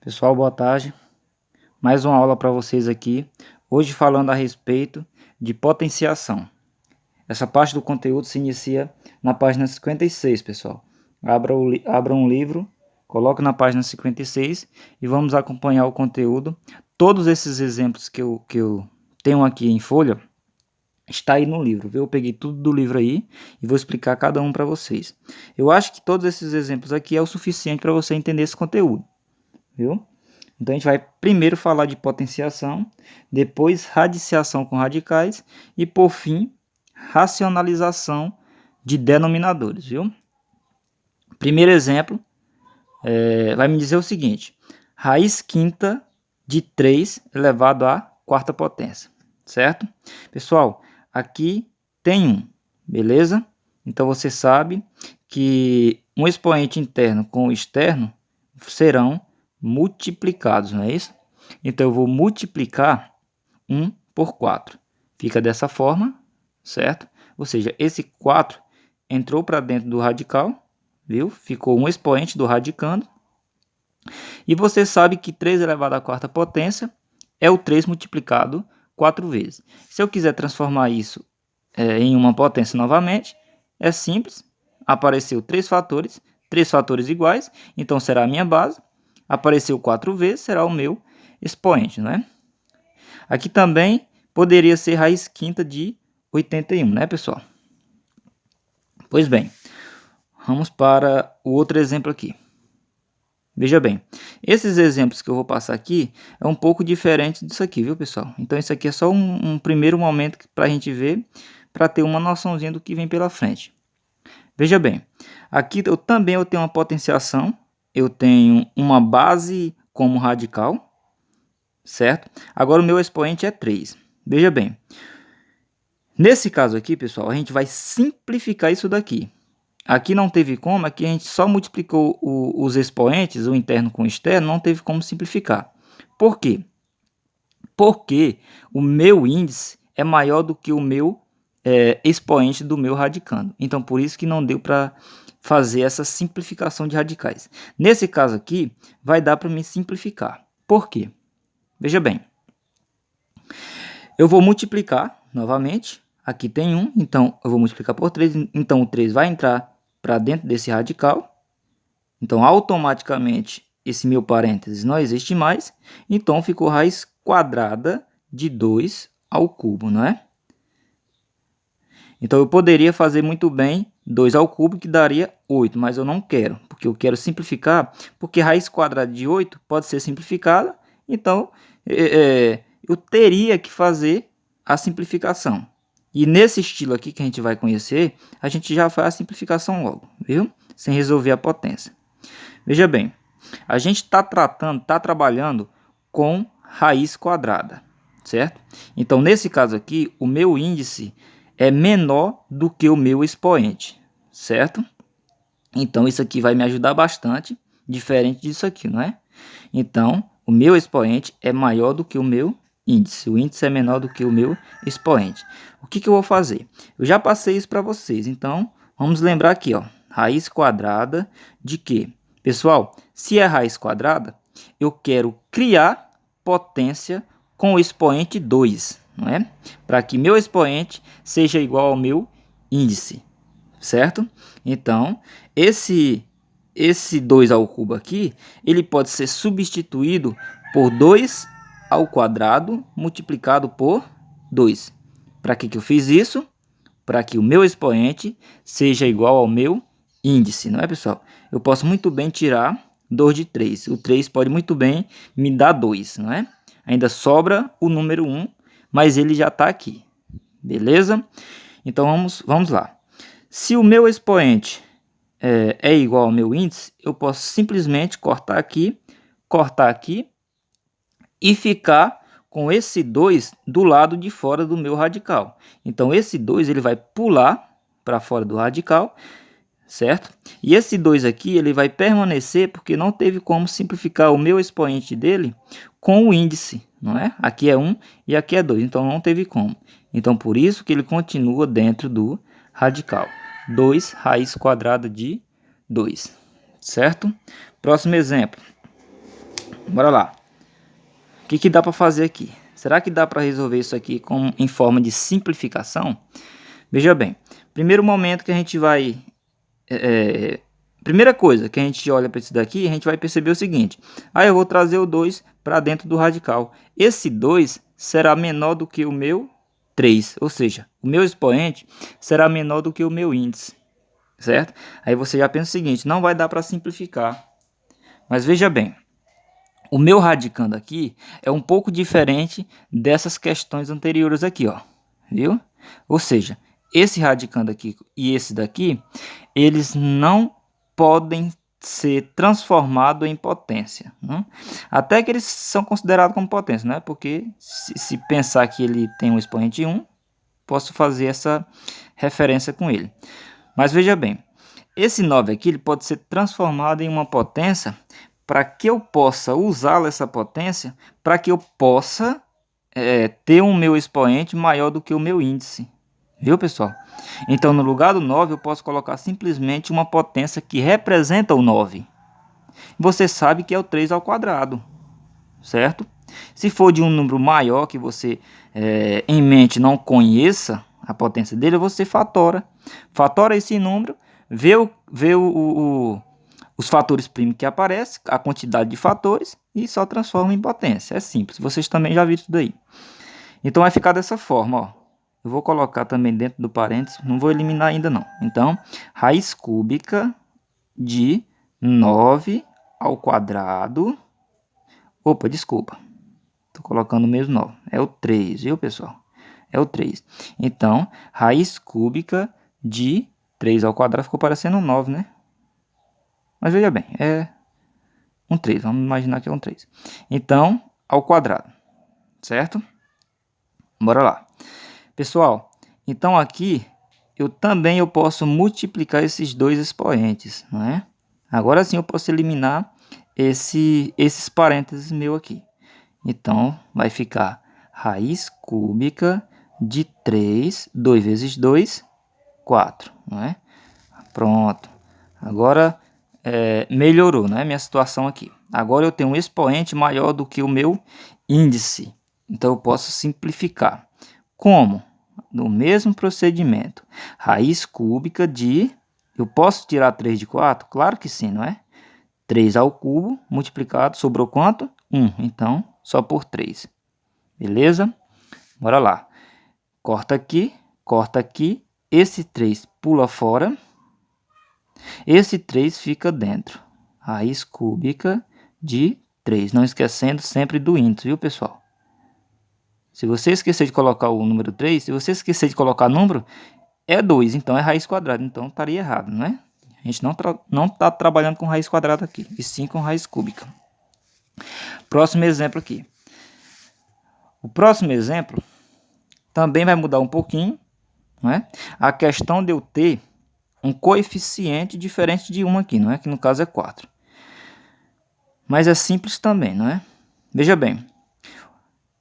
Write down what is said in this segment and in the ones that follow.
Pessoal, boa tarde. Mais uma aula para vocês aqui. Hoje falando a respeito de potenciação. Essa parte do conteúdo se inicia na página 56, pessoal. Abra um livro, coloque na página 56 e vamos acompanhar o conteúdo. Todos esses exemplos que eu tenho aqui em folha está aí no livro, viu? Eu peguei tudo do livro aí e vou explicar cada um para vocês. Eu acho que todos esses exemplos aqui é o suficiente para você entender esse conteúdo, viu? Então a gente vai primeiro falar de potenciação, depois radiciação com radicais e por fim racionalização de denominadores, viu? Primeiro exemplo vai me dizer o seguinte: raiz quinta de 3 elevado à quarta potência, certo? Pessoal, aqui tem 1, beleza? Então você sabe que um expoente interno com o externo serão multiplicados, não é isso? Então eu vou multiplicar 1 por 4. Fica dessa forma, certo? Ou seja, esse 4 entrou para dentro do radical, viu? Ficou um expoente do radicando. E você sabe que 3 elevado à quarta potência é o 3 multiplicado 4 vezes. Se eu quiser transformar isso em uma potência novamente, é simples. Apareceu 3 fatores iguais, então será a minha base. Apareceu 4 vezes, será o meu expoente, né? Aqui também poderia ser raiz quinta de 81, né, pessoal? Pois bem, vamos para o outro exemplo aqui. Veja bem, esses exemplos que eu vou passar aqui é um pouco diferente disso aqui, viu, pessoal? Então isso aqui é só um primeiro momento para a gente ver, para ter uma noçãozinha do que vem pela frente. Veja bem, aqui eu tenho uma potenciação, eu tenho uma base como radical, certo? Agora o meu expoente é 3. Veja bem, nesse caso aqui, pessoal, a gente vai simplificar isso daqui. Aqui não teve como, aqui a gente só multiplicou os expoentes, o interno com o externo, não teve como simplificar. Por quê? Porque o meu índice é maior do que o meu expoente do meu radicando. Então, por isso que não deu para fazer essa simplificação de radicais. Nesse caso aqui, vai dar para me simplificar. Por quê? Veja bem, eu vou multiplicar novamente. Aqui tem 1, então eu vou multiplicar por 3. Então, o 3 vai entrar para dentro desse radical. Então, automaticamente, esse meu parênteses não existe mais. Então, ficou raiz quadrada de 2 ao cubo, não é? Então, eu poderia fazer muito bem 2 ao cubo, que daria 8, mas eu não quero, porque eu quero simplificar, porque raiz quadrada de 8 pode ser simplificada. Então, eu teria que fazer a simplificação. E nesse estilo aqui que a gente vai conhecer, a gente já faz a simplificação logo, viu? Sem resolver a potência. Veja bem, a gente está trabalhando com raiz quadrada, certo? Então, nesse caso aqui, o meu índice é menor do que o meu expoente, certo? Então, isso aqui vai me ajudar bastante, diferente disso aqui, não é? Então, o meu expoente é maior do que o meu índice. O índice é menor do que o meu expoente. O que eu vou fazer? Eu já passei isso para vocês, então vamos lembrar aqui, ó, raiz quadrada de quê? Pessoal, se é raiz quadrada, eu quero criar potência com o expoente 2, não é? Para que meu expoente seja igual ao meu índice, certo? Então, esse 2 ao cubo aqui, ele pode ser substituído por 2 ao quadrado multiplicado por 2. Para que eu fiz isso? Para que o meu expoente seja igual ao meu índice, não é, pessoal? Eu posso muito bem tirar 2 de 3. O 3 pode muito bem me dar 2, não é? Ainda sobra o número 1, mas ele já está aqui. Beleza? Então, vamos lá. Se o meu expoente é igual ao meu índice, eu posso simplesmente cortar aqui e ficar com esse 2 do lado de fora do meu radical. Então, esse 2 ele vai pular para fora do radical, certo? E esse 2 aqui ele vai permanecer porque não teve como simplificar o meu expoente dele com o índice, não é? Aqui é 1 e aqui é 2, então não teve como. Então, por isso que ele continua dentro do radical. 2 raiz quadrada de 2, certo? Próximo exemplo. Bora lá. O que dá para fazer aqui? Será que dá para resolver isso aqui em forma de simplificação? Veja bem, primeiro momento que a gente vai... primeira coisa que a gente olha para isso daqui, a gente vai perceber o seguinte. Eu vou trazer o 2 para dentro do radical. Esse 2 será menor do que o meu 3, ou seja, o meu expoente será menor do que o meu índice, certo? Aí você já pensa o seguinte, não vai dar para simplificar. Mas veja bem, o meu radicando aqui é um pouco diferente dessas questões anteriores aqui, ó, viu? Ou seja, esse radicando aqui e esse daqui, eles não podem ser transformados em potência, né? Até que eles são considerados como potência, né? Porque se pensar que ele tem um expoente 1, posso fazer essa referência com ele. Mas veja bem, esse 9 aqui ele pode ser transformado em uma potência para que eu possa usar essa potência, para que eu possa ter um meu expoente maior do que o meu índice. Viu, pessoal? Então, no lugar do 9, eu posso colocar simplesmente uma potência que representa o 9. Você sabe que é o 3 ao quadrado, certo? Se for de um número maior que você em mente não conheça a potência dele, você fatora. Fatora esse número, vê os fatores primos que aparecem, a quantidade de fatores e só transforma em potência. É simples, vocês também já viram isso daí. Então vai ficar dessa forma, ó. Eu vou colocar também dentro do parênteses, não vou eliminar ainda não. Então, raiz cúbica de 9 ao quadrado. Opa, desculpa. Estou colocando o mesmo 9. É o 3, viu, pessoal? É o 3. Então, raiz cúbica de 3 ao quadrado ficou parecendo um 9, né? Mas veja bem, é um 3. Vamos imaginar que é um 3. Então, ao quadrado, certo? Bora lá. Pessoal, então aqui eu também posso multiplicar esses dois expoentes, não é? Agora sim eu posso eliminar esses parênteses meu aqui. Então vai ficar raiz cúbica de 3, 2 vezes 2, 4, não é? Pronto. Agora melhorou, né, minha situação aqui. Agora eu tenho um expoente maior do que o meu índice. Então eu posso simplificar. Como? No mesmo procedimento. Raiz cúbica de... Eu posso tirar 3 de 4? Claro que sim, não é? 3 ao cubo multiplicado, sobrou quanto? 1. Então, só por 3. Beleza? Bora lá. Corta aqui, corta aqui. Esse 3 pula fora. Esse 3 fica dentro. Raiz cúbica de 3. Não esquecendo sempre do índice, viu, pessoal? Se você esquecer de colocar o número 3, se você esquecer de colocar número, é 2, então é raiz quadrada. Então estaria errado, não é? A gente não está trabalhando com raiz quadrada aqui, e sim com raiz cúbica. Próximo exemplo aqui. O próximo exemplo também vai mudar um pouquinho, não é? A questão de eu ter um coeficiente diferente de 1 aqui, não é? Que no caso é 4. Mas é simples também, não é? Veja bem.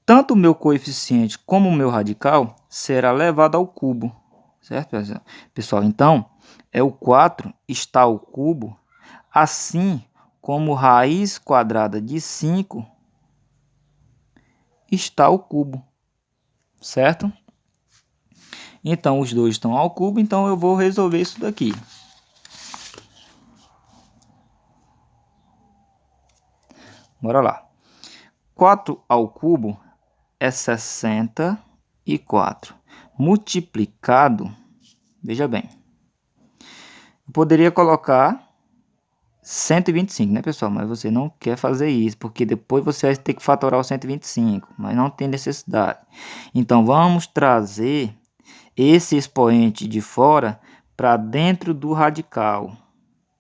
Tanto o meu coeficiente como o meu radical será levado ao cubo, certo, pessoal? Então, o 4 está ao cubo, assim como raiz quadrada de 5 está ao cubo, certo? Então, os dois estão ao cubo, então eu vou resolver isso daqui. Bora lá. 4 ao cubo é 64. Multiplicado, veja bem, eu poderia colocar 125, né, pessoal? Mas você não quer fazer isso, porque depois você vai ter que fatorar o 125, mas não tem necessidade. Então, vamos trazer esse expoente de fora para dentro do radical,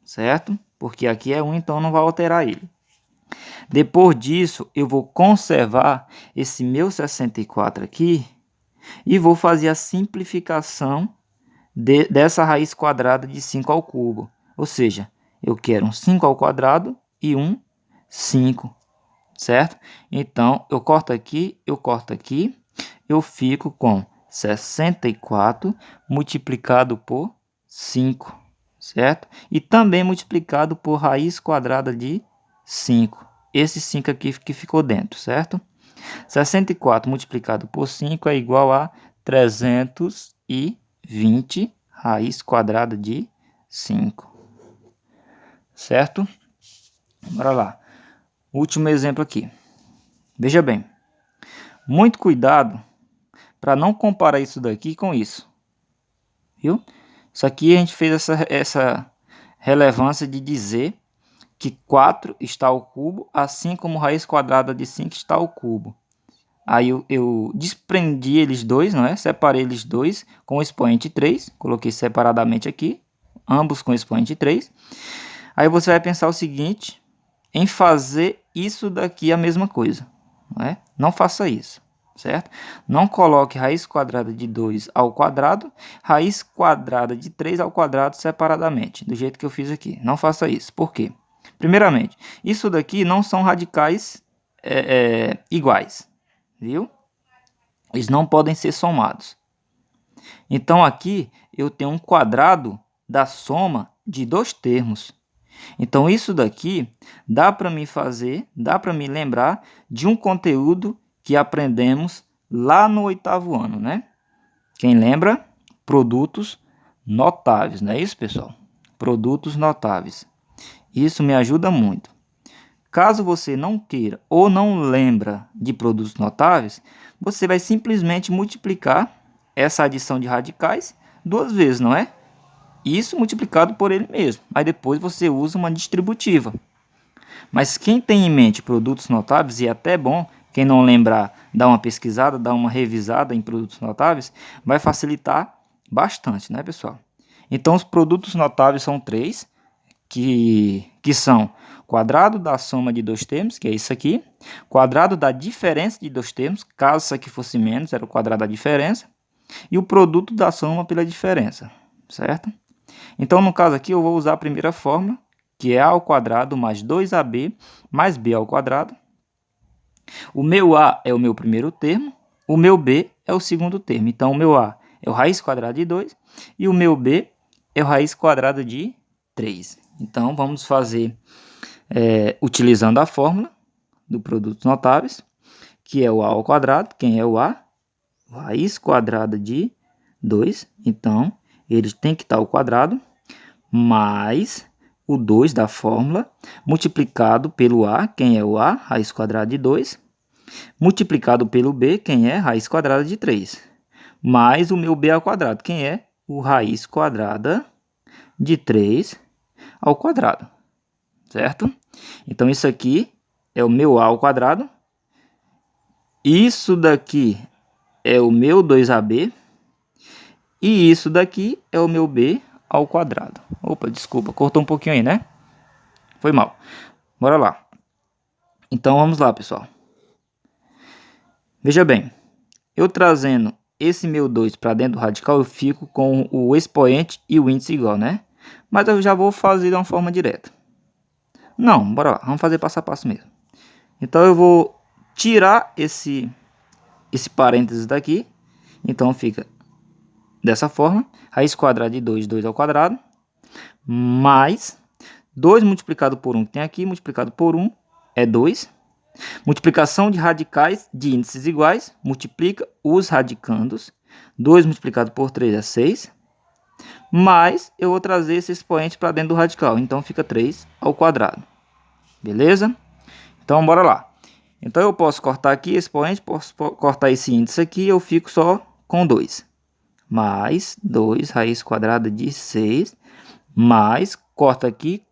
certo? Porque aqui é 1, então não vai alterar ele. Depois disso, eu vou conservar esse meu 64 aqui e vou fazer a simplificação dessa raiz quadrada de 5 ao cubo. Ou seja, eu quero um 5 ao quadrado e um 5, certo? Então, eu corto aqui, eu fico com 64 multiplicado por 5, certo? E também multiplicado por raiz quadrada de 5, esse 5 aqui que ficou dentro, certo? 64 multiplicado por 5 é igual a 320 raiz quadrada de 5, certo? Bora lá. Último exemplo aqui. Veja bem, muito cuidado para não comparar isso daqui com isso, viu? Isso aqui a gente fez essa relevância de dizer que 4 está ao cubo, assim como raiz quadrada de 5 está ao cubo. Aí eu desprendi eles dois, não é? Separei eles dois com o expoente 3, coloquei separadamente aqui, ambos com expoente 3. Aí você vai pensar o seguinte, em fazer isso daqui a mesma coisa, não é? Não faça isso, certo? Não coloque raiz quadrada de 2 ao quadrado, raiz quadrada de 3 ao quadrado separadamente, do jeito que eu fiz aqui. Não faça isso. Por quê? Primeiramente, isso daqui não são radicais iguais, viu? Eles não podem ser somados. Então aqui eu tenho um quadrado da soma de dois termos. Então isso daqui dá para me fazer, dá para me lembrar de um conteúdo que aprendemos lá no 8º ano, né? Quem lembra? Produtos notáveis, não é isso, pessoal? Produtos notáveis. Isso me ajuda muito. Caso você não queira ou não lembra de produtos notáveis, você vai simplesmente multiplicar essa adição de radicais duas vezes, não é? Isso multiplicado por ele mesmo. Aí depois você usa uma distributiva. Mas quem tem em mente produtos notáveis, e é até bom, quem não lembrar, dar uma pesquisada, dar uma revisada em produtos notáveis, vai facilitar bastante, né, pessoal? Então os produtos notáveis são três, que são quadrado da soma de dois termos, que é isso aqui, quadrado da diferença de dois termos, caso isso aqui fosse menos, era o quadrado da diferença, e o produto da soma pela diferença, certo? Então, no caso aqui, eu vou usar a primeira fórmula, que é a ao quadrado mais 2ab mais b ao quadrado. O meu a é o meu primeiro termo, o meu b é o segundo termo. Então, o meu a é o raiz quadrada de 2 e o meu b é o raiz quadrada de 3. Então, vamos fazer utilizando a fórmula do produtos notáveis, que é o a ao quadrado. Quem é o a? Raiz quadrada de 2. Então, ele tem que estar ao quadrado, mais o 2 da fórmula, multiplicado pelo a, quem é o a? Raiz quadrada de 2, multiplicado pelo b, quem é? Raiz quadrada de 3, mais o meu b ao quadrado, quem é? O raiz quadrada de 3 ao quadrado, certo? Então, isso aqui é o meu a ao quadrado, isso daqui é o meu 2ab, e isso daqui é o meu b ao quadrado. Opa, desculpa, cortou um pouquinho aí, né? Foi mal. Bora lá. Então, vamos lá, pessoal. Veja bem, eu trazendo esse meu 2 para dentro do radical, eu fico com o expoente e o índice igual, né? Mas eu já vou fazer de uma forma direta. Não, bora lá, vamos fazer passo a passo mesmo. Então, eu vou tirar esse parênteses daqui. Então, fica dessa forma. Raiz quadrada de 2, 2 ao quadrado, mais 2 multiplicado por 1 que tem aqui, multiplicado por 1 é 2. Multiplicação de radicais de índices iguais, multiplica os radicandos. 2 multiplicado por 3 é 6. Mais eu vou trazer esse expoente para dentro do radical, então fica 3 ao quadrado. Beleza? Então, bora lá. Então, eu posso cortar aqui esse expoente, posso cortar esse índice aqui, eu fico só com 2. Mais 2 raiz quadrada de 6, mais, corta aqui,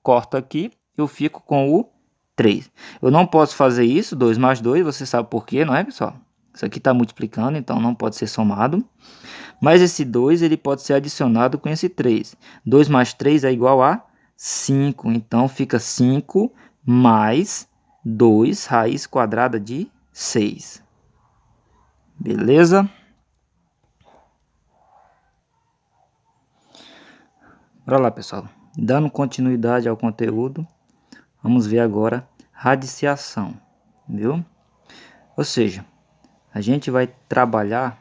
eu fico com o 3. Eu não posso fazer isso, 2 mais 2, você sabe por quê, não é, pessoal? Isso aqui está multiplicando, então não pode ser somado. Mas esse 2 ele pode ser adicionado com esse 3. 2 mais 3 é igual a 5. Então fica 5 mais 2 raiz quadrada de 6. Beleza? Bora lá, pessoal. Dando continuidade ao conteúdo, vamos ver agora radiciação, viu? Ou seja, a gente vai trabalhar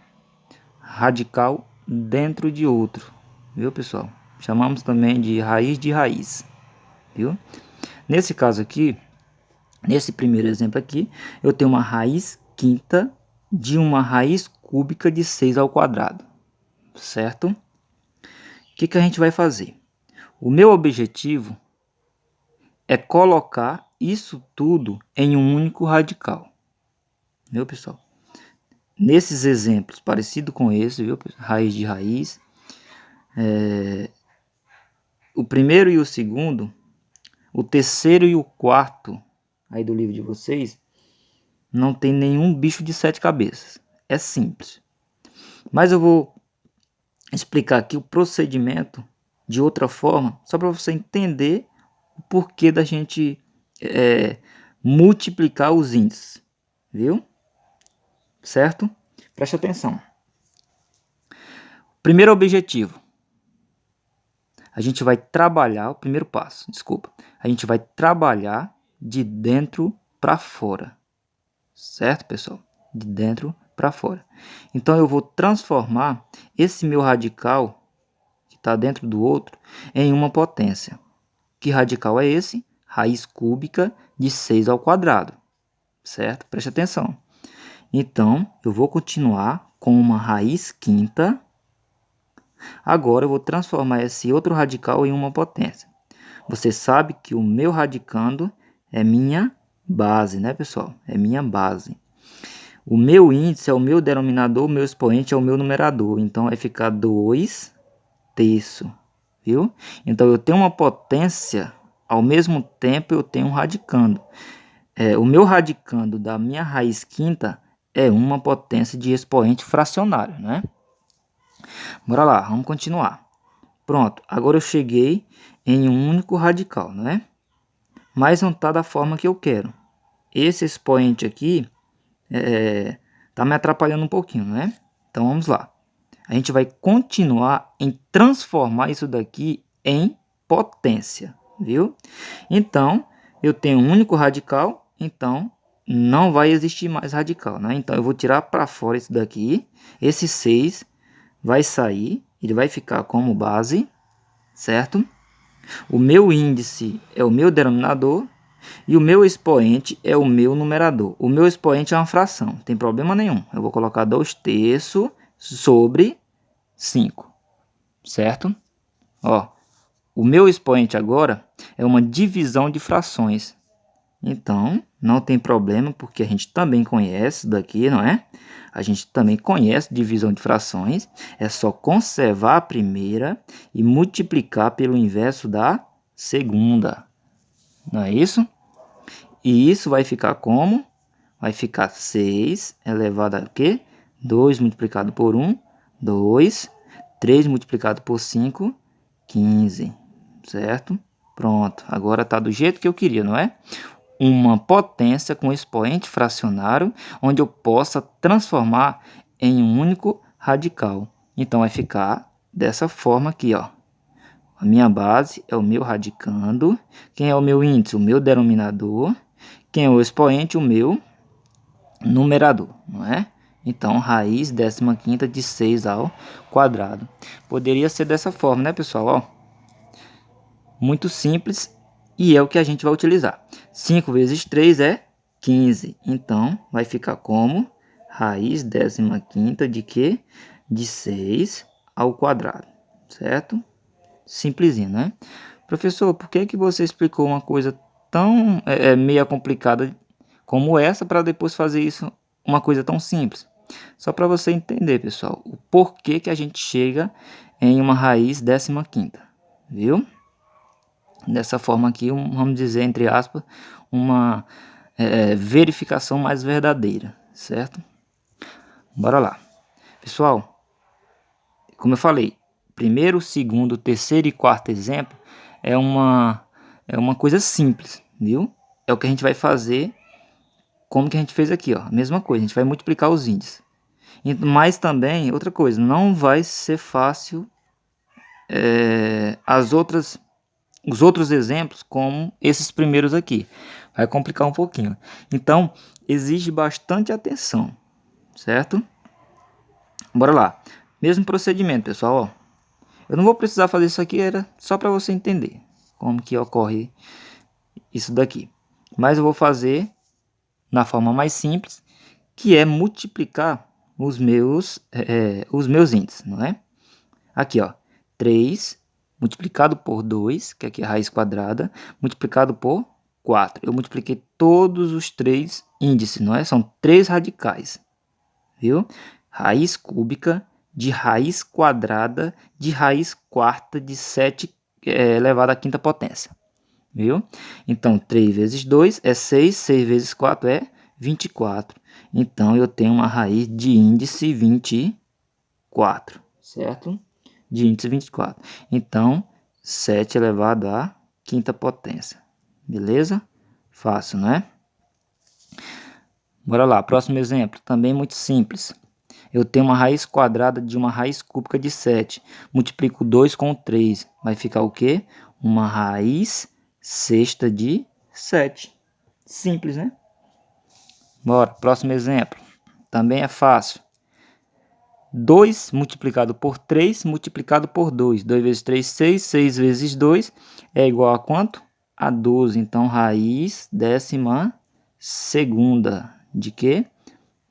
radical dentro de outro, viu, pessoal? Chamamos também de raiz, viu? Nesse caso aqui, Nesse primeiro exemplo aqui, eu tenho uma raiz quinta de uma raiz cúbica de 6 ao quadrado, certo? O que a gente vai fazer? O meu objetivo é colocar isso tudo em um único radical, viu, pessoal? Nesses exemplos parecido com esse, viu, raiz de raiz, o primeiro e o segundo, o terceiro e o quarto aí do livro de vocês, não tem nenhum bicho de 7 cabeças. É simples. Mas eu vou explicar aqui o procedimento de outra forma, só para você entender o porquê da gente multiplicar os índices, viu? Certo? Preste atenção. Primeiro objetivo. A gente vai trabalhar, o primeiro passo, desculpa. A gente vai trabalhar de dentro para fora. Certo, pessoal? De dentro para fora. Então eu vou transformar esse meu radical, que está dentro do outro, em uma potência. Que radical é esse? Raiz cúbica de 6 ao quadrado. Certo? Preste atenção. Então, eu vou continuar com uma raiz quinta. Agora eu vou transformar esse outro radical em uma potência. Você sabe que o meu radicando é minha base, né, pessoal? É minha base. O meu índice é o meu denominador, o meu expoente é o meu numerador. Então, vai ficar 2 terços, viu? Então, eu tenho uma potência, ao mesmo tempo eu tenho um radicando. O meu radicando da minha raiz quinta é uma potência de expoente fracionário, né? Bora lá, vamos continuar. Pronto, agora eu cheguei em um único radical, né? Mas não está da forma que eu quero. Esse expoente aqui tá me atrapalhando um pouquinho, né? Então vamos lá. A gente vai continuar em transformar isso daqui em potência, viu? Então, eu tenho um único radical, então não vai existir mais radical, né? Então eu vou tirar para fora isso daqui. Esse 6 vai sair, ele vai ficar como base, certo? O meu índice é o meu denominador e o meu expoente é o meu numerador. O meu expoente é uma fração, não tem problema nenhum. Eu vou colocar 2 terços sobre 5, certo? Ó, o meu expoente agora é uma divisão de frações. Então, não tem problema, porque a gente também conhece isso daqui, não é? A gente também conhece divisão de frações. É só conservar a primeira e multiplicar pelo inverso da segunda. Não é isso? E isso vai ficar como? Vai ficar 6 elevado a quê? 2 multiplicado por 1, 2. 3 multiplicado por 5, 15. Certo? Pronto. Agora está do jeito que eu queria, não é? Uma potência com expoente fracionário, onde eu possa transformar em um único radical. Então, vai ficar dessa forma aqui, ó. A minha base é o meu radicando. Quem é o meu índice? O meu denominador. Quem é o expoente? O meu numerador, não é? Então, raiz 15ª de 6 ao quadrado. Poderia ser dessa forma, né, pessoal? Ó, muito simples e é o que a gente vai utilizar. 5 vezes 3 é 15. Então, vai ficar como raiz 15ª de quê? De 6 ao quadrado, certo? Simplesinho, né? Professor, por que você explicou uma coisa tão meia complicada como essa para depois fazer isso uma coisa tão simples? Só para você entender, pessoal, o porquê que a gente chega em uma raiz 15ª, viu? Dessa forma aqui, vamos dizer, entre aspas, uma verificação mais verdadeira, certo? Bora lá. Pessoal, como eu falei, primeiro, segundo, terceiro e quarto exemplo é uma coisa simples, viu? É o que a gente vai fazer, como que a gente fez aqui, ó. A mesma coisa, a gente vai multiplicar os índices. Mas também, outra coisa, não vai ser fácil os outros exemplos como esses primeiros aqui. Vai complicar um pouquinho. Então, exige bastante atenção, certo? Bora lá. Mesmo procedimento, pessoal, ó. Eu não vou precisar fazer isso aqui, era só para você entender como que ocorre isso daqui. Mas eu vou fazer na forma mais simples, que é multiplicar os meus índices, não é? Aqui, ó, 3 multiplicado por 2, que aqui é a raiz quadrada, multiplicado por 4. Eu multipliquei todos os 3 índices, não é? São 3 radicais, viu? Raiz cúbica de raiz quadrada de raiz quarta de 7 elevado à quinta potência, viu? Então, 3 vezes 2 é 6, 6 vezes 4 é 24. Então, eu tenho uma raiz de índice 24, certo? De índice 24. Então, 7 elevado à quinta potência. Beleza? Fácil, não é? Bora lá, próximo exemplo. Também muito simples. Eu tenho uma raiz quadrada de uma raiz cúbica de 7. Multiplico 2 com 3. Vai ficar o quê? Uma raiz sexta de 7. Simples, né? Bora, próximo exemplo. Também é fácil. 2 multiplicado por 3 multiplicado por 2. 2 vezes 3, 6. 6 vezes 2 é igual a quanto? A 12. Então, raiz décima segunda de quê?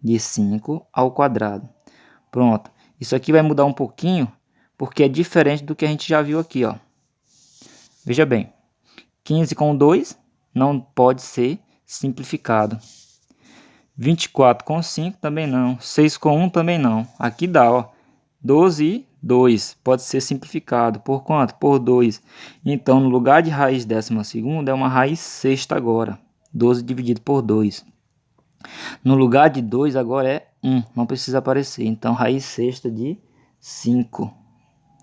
De 5 ao quadrado. Pronto. Isso aqui vai mudar um pouquinho, porque é diferente do que a gente já viu aqui, ó. Veja bem. 15 com 2 não pode ser simplificado. 24 com 5 também não. 6 com 1 também não. Aqui dá, ó. 12 e 2 pode ser simplificado. Por quanto? Por 2. Então, no lugar de raiz décima segunda, é uma raiz sexta agora. 12 dividido por 2. No lugar de 2 agora é 1. Não precisa aparecer. Então, raiz sexta de 5.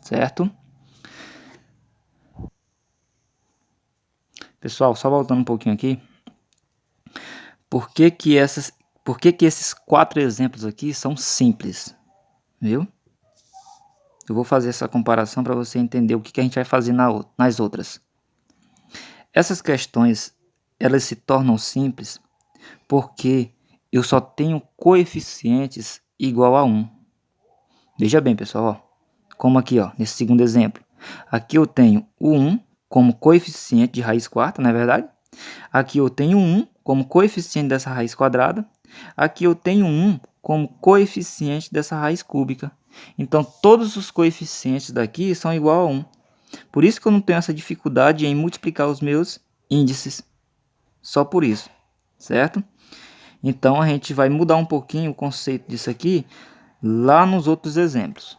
Certo? Pessoal, só voltando um pouquinho aqui. Por que esses 4 exemplos aqui são simples? Viu? Eu vou fazer essa comparação para você entender o que a gente vai fazer nas outras. Essas questões, elas se tornam simples porque eu só tenho coeficientes igual a 1. Veja bem, pessoal, ó, como aqui, ó, nesse segundo exemplo. Aqui eu tenho o 1 como coeficiente de raiz quarta, não é verdade? Aqui eu tenho 1 como coeficiente dessa raiz quadrada. Aqui eu tenho 1 como coeficiente dessa raiz cúbica. Então, todos os coeficientes daqui são igual a 1. Por isso que eu não tenho essa dificuldade em multiplicar os meus índices. Só por isso, certo? Então, a gente vai mudar um pouquinho o conceito disso aqui lá nos outros exemplos.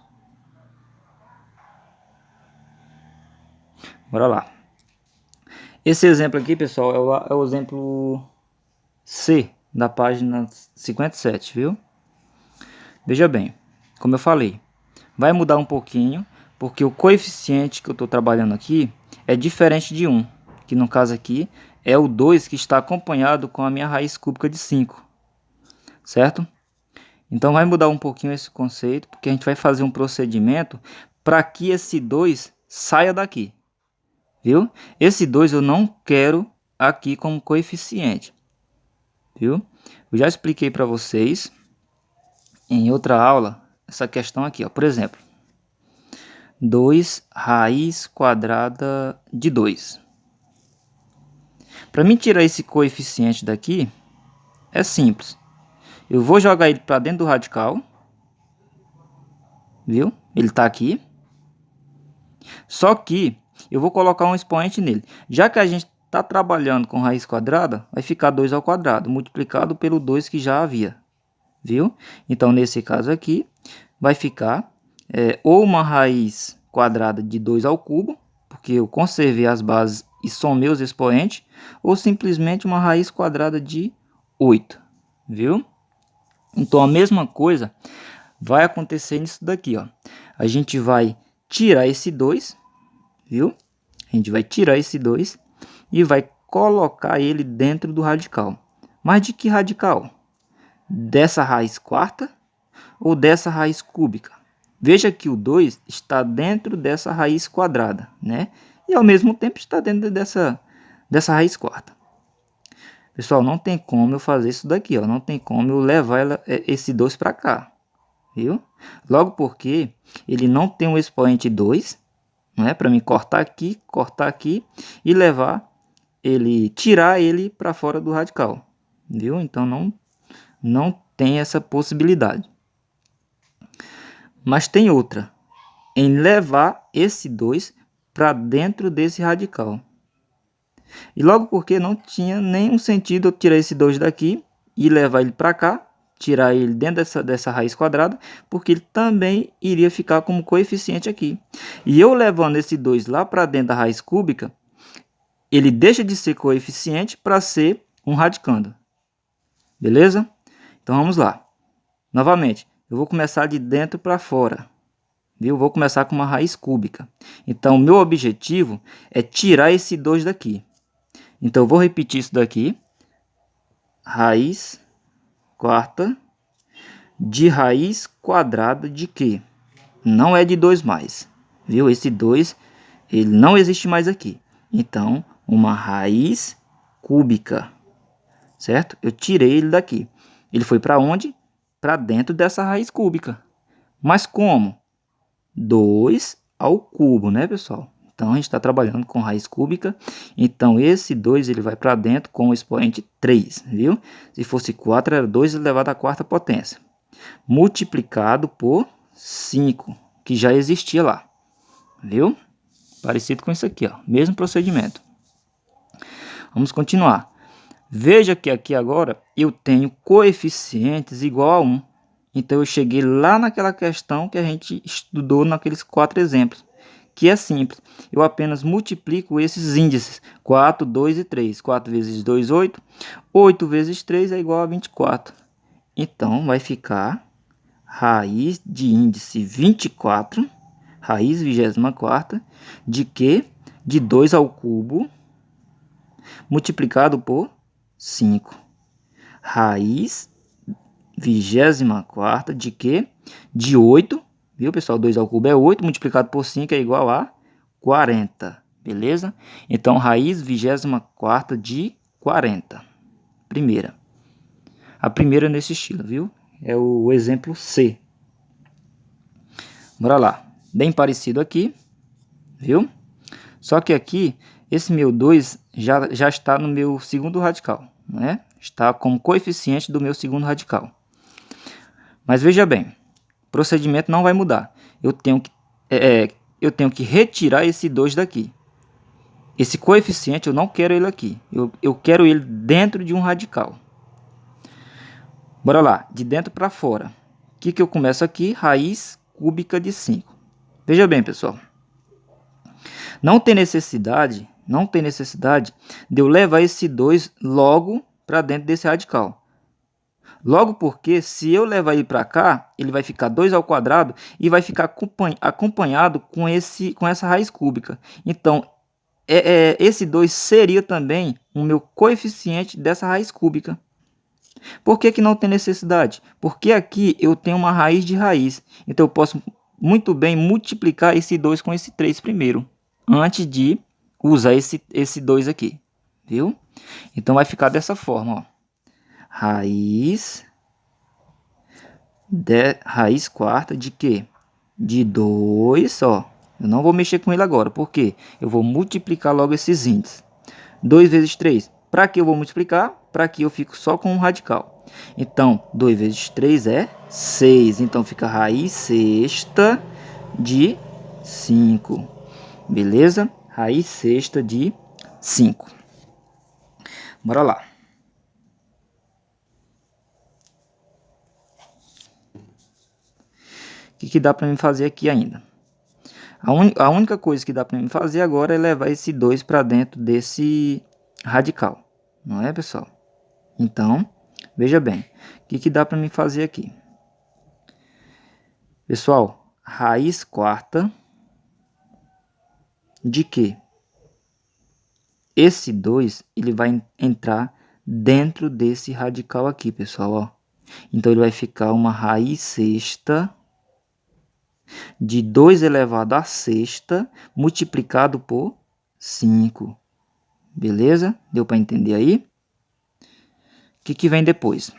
Bora lá. Esse exemplo aqui, pessoal, é o exemplo C da página 57, viu? Veja bem, como eu falei, vai mudar um pouquinho, porque o coeficiente que eu estou trabalhando aqui é diferente de 1, que no caso aqui é o 2 que está acompanhado com a minha raiz cúbica de 5, certo? Então vai mudar um pouquinho esse conceito, porque a gente vai fazer um procedimento para que esse 2 saia daqui, viu? Esse 2 eu não quero aqui como coeficiente, viu? Eu já expliquei para vocês em outra aula essa questão aqui, ó. Por exemplo, 2 raiz quadrada de 2. Para mim tirar esse coeficiente daqui, é simples. Eu vou jogar ele para dentro do radical, viu? Ele está aqui. Só que eu vou colocar um expoente nele. Já que a gente está trabalhando com raiz quadrada, vai ficar 2 ao quadrado, multiplicado pelo 2 que já havia, viu? Então, nesse caso aqui, vai ficar ou uma raiz quadrada de 2 ao cubo, porque eu conservei as bases e somei os expoentes, ou simplesmente uma raiz quadrada de 8, viu? Então, a mesma coisa vai acontecer nisso daqui, ó. A gente vai tirar esse 2, viu? A gente vai tirar esse 2 e vai colocar ele dentro do radical. Mas de que radical? Dessa raiz quarta ou dessa raiz cúbica? Veja que o 2 está dentro dessa raiz quadrada, né? E ao mesmo tempo está dentro dessa raiz quarta. Pessoal, não tem como eu fazer isso daqui, ó. Não tem como eu levar esse 2 para cá, viu? Logo porque ele não tem um expoente 2, não é? Para mim cortar aqui e levar tirar ele para fora do radical, viu? Então não tem essa possibilidade. Mas tem outra, em levar esse 2 para dentro desse radical. E logo porque não tinha nenhum sentido eu tirar esse 2 daqui e levar ele para cá, tirar ele dentro dessa raiz quadrada, porque ele também iria ficar como coeficiente aqui. E eu levando esse 2 lá para dentro da raiz cúbica, ele deixa de ser coeficiente para ser um radicando. Beleza? Então vamos lá. Novamente, eu vou começar de dentro para fora. Viu? Vou começar com uma raiz cúbica. Então, o meu objetivo é tirar esse 2 daqui. Então, eu vou repetir isso daqui. Raiz quarta de raiz quadrada de quê? Não é de 2 mais. Viu? Esse 2, ele não existe mais aqui. Então, uma raiz cúbica. Certo? Eu tirei ele daqui. Ele foi para onde? Para dentro dessa raiz cúbica. Mas como? 2 ao cubo, né, pessoal? Então, a gente está trabalhando com raiz cúbica. Então, esse 2 ele vai para dentro com o expoente 3, viu? Se fosse 4, era 2 elevado à quarta potência. Multiplicado por 5, que já existia lá. Viu? Parecido com isso aqui, ó. Mesmo procedimento. Vamos continuar. Veja que aqui agora eu tenho coeficientes igual a 1. Então, eu cheguei lá naquela questão que a gente estudou naqueles 4 exemplos, que é simples. Eu apenas multiplico esses índices, 4, 2 e 3. 4 vezes 2, 8. 8 vezes 3 é igual a 24. Então, vai ficar raiz de índice 24, raiz 24, de quê? De 2 ao cubo, multiplicado por 5. Raiz 24 de quê? De 8, viu, pessoal? 2 ao cubo é 8, multiplicado por 5 é igual a 40, beleza? Então, raiz 24 de 40. Primeira. A primeira nesse estilo, viu? É o exemplo C. Bora lá. Bem parecido aqui, viu? Só que aqui, esse meu 2 já está no meu segundo radical, né? Está como coeficiente do meu segundo radical. Mas veja bem, o procedimento não vai mudar. Eu tenho que retirar esse 2 daqui. Esse coeficiente eu não quero ele aqui. Eu quero ele dentro de um radical. Bora lá, de dentro para fora. O que eu começo aqui? Raiz cúbica de 5. Veja bem, pessoal. Não tem necessidade de eu levar esse 2 logo para dentro desse radical. Logo porque, se eu levar ele para cá, ele vai ficar 2 ao quadrado e vai ficar acompanhado com essa raiz cúbica. Então, esse 2 seria também o meu coeficiente dessa raiz cúbica. Por que não tem necessidade? Porque aqui eu tenho uma raiz de raiz. Então, eu posso muito bem multiplicar esse 2 com esse 3 primeiro, antes de usar esse 2 aqui. Viu? Então, vai ficar dessa forma, ó. Raiz quarta de quê? De 2, ó. Eu não vou mexer com ele agora, porque eu vou multiplicar logo esses índices. 2 vezes 3. Para que eu vou multiplicar? Para que eu fico só com um radical. Então, 2 vezes 3 é 6. Então, fica raiz sexta de 5. Beleza? Raiz sexta de 5. Bora lá. O que dá para mim fazer aqui ainda? A única coisa que dá para mim fazer agora é levar esse 2 para dentro desse radical. Não é, pessoal? Então, veja bem. O que dá para mim fazer aqui? Pessoal, raiz quarta de quê? Esse 2 ele vai entrar dentro desse radical aqui, pessoal. Ó. Então, ele vai ficar uma raiz sexta de 2 elevado à sexta multiplicado por 5. Beleza? Deu para entender aí? O que vem depois?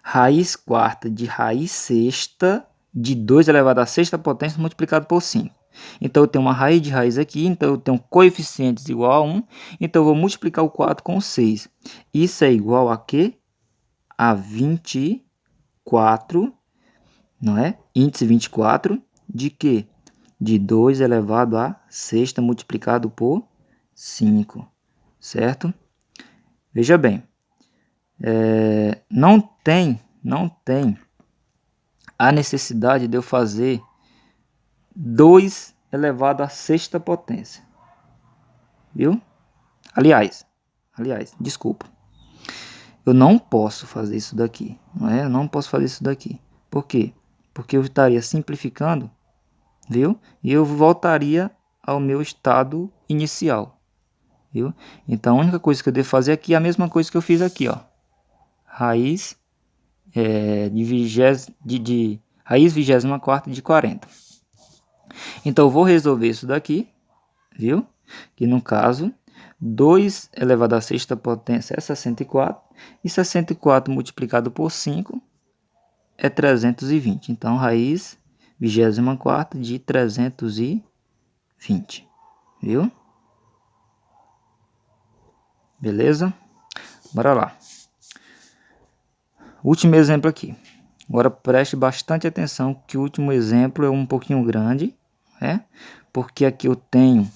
Raiz quarta de raiz sexta de 2 elevado à sexta potência multiplicado por 5. Então eu tenho uma raiz de raiz aqui, então eu tenho coeficientes igual a 1, então eu vou multiplicar o 4 com o 6. Isso é igual a quê? A 24, não é? Índice 24 de quê? De 2 elevado a sexta multiplicado por 5, certo? Veja bem, não tem a necessidade de eu fazer 2 elevado à sexta potência, viu? Aliás, desculpa, eu não posso fazer isso daqui, não é? Eu não posso fazer isso daqui. Por quê? Porque eu estaria simplificando, viu? E eu voltaria ao meu estado inicial, viu? Então a única coisa que eu devo fazer aqui é a mesma coisa que eu fiz aqui, ó. Raiz raiz 24 de 40. Então eu vou resolver isso daqui, viu? Que no caso 2 elevado à sexta potência é 64 e 64 multiplicado por 5 é 320. Então raiz 24 de 320, viu? Beleza? Bora lá. Último exemplo aqui. Agora preste bastante atenção que o último exemplo é um pouquinho grande, né? Porque aqui eu tenho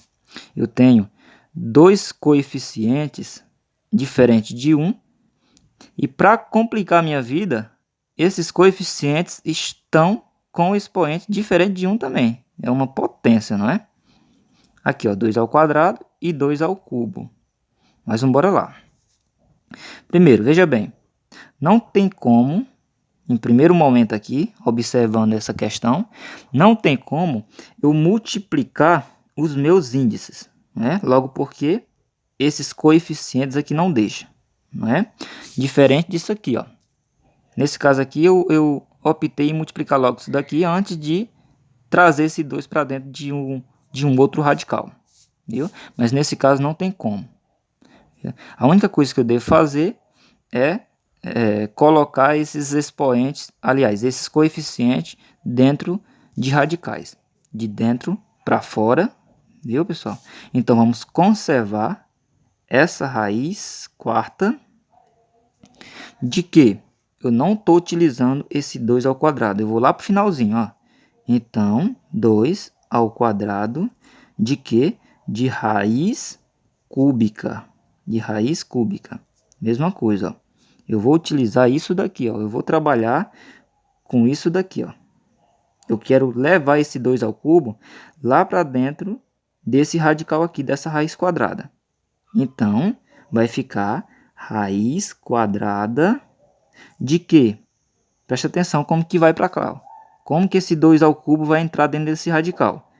dois coeficientes diferentes de 1 e para complicar a minha vida, esses coeficientes estão com o expoente diferente de 1 também. É uma potência, não é? Aqui, ó, 2 ao quadrado e 2 ao cubo. Mas vamos embora lá. Primeiro, veja bem, não tem como, em primeiro momento aqui, observando essa questão, não tem como eu multiplicar os meus índices, né? Logo porque esses coeficientes aqui não deixam, não é? Diferente disso aqui, ó. Nesse caso aqui eu optei em multiplicar logo isso daqui antes de trazer esse 2 para dentro de um outro radical, viu? Mas nesse caso não tem como. A única coisa que eu devo fazer é colocar esses expoentes, aliás, esses coeficientes dentro de radicais, de dentro para fora, viu, pessoal? Então vamos conservar essa raiz quarta de que eu não estou utilizando esse 2 ao quadrado. Eu vou lá para o finalzinho, ó. Então, 2 ao quadrado de quê? De raiz cúbica. De raiz cúbica. Mesma coisa, ó. Eu vou utilizar isso daqui, ó. Eu vou trabalhar com isso daqui, ó. Eu quero levar esse 2 ao cubo lá para dentro desse radical aqui, dessa raiz quadrada. Então, vai ficar raiz quadrada de quê? Presta atenção como que vai para cá, ó. Como que esse 2 ao cubo vai entrar dentro desse radical?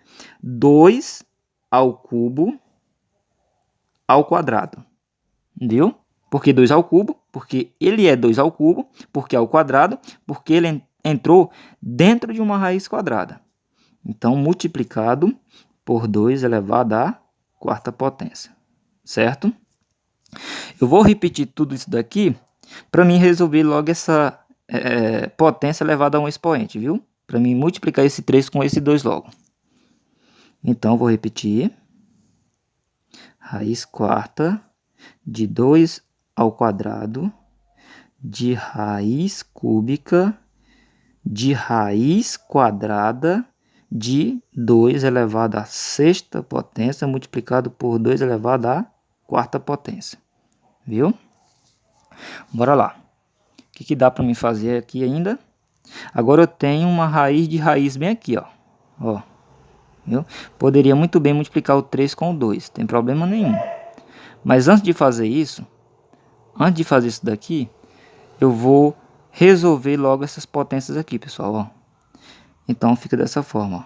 2 ao cubo ao quadrado. Viu? Por que 2 ao cubo? Porque ele é 2 ao cubo. Porque ao quadrado? Porque ele entrou dentro de uma raiz quadrada. Então, multiplicado por 2 elevado à quarta potência. Certo? Eu vou repetir tudo isso daqui para mim resolver logo essa potência elevada a um expoente, viu? Para mim multiplicar esse 3 com esse 2 logo. Então, vou repetir. Raiz quarta de 2 ao quadrado de raiz cúbica de raiz quadrada de 2 elevado à sexta potência multiplicado por 2 elevado à quarta potência. Viu? Bora lá. O que dá para me fazer aqui ainda? Agora eu tenho uma raiz de raiz bem aqui, ó. Ó. Viu? Poderia muito bem multiplicar o 3 com o 2, tem problema nenhum. Mas antes de fazer isso daqui, eu vou resolver logo essas potências aqui, pessoal, ó. Então fica dessa forma, ó.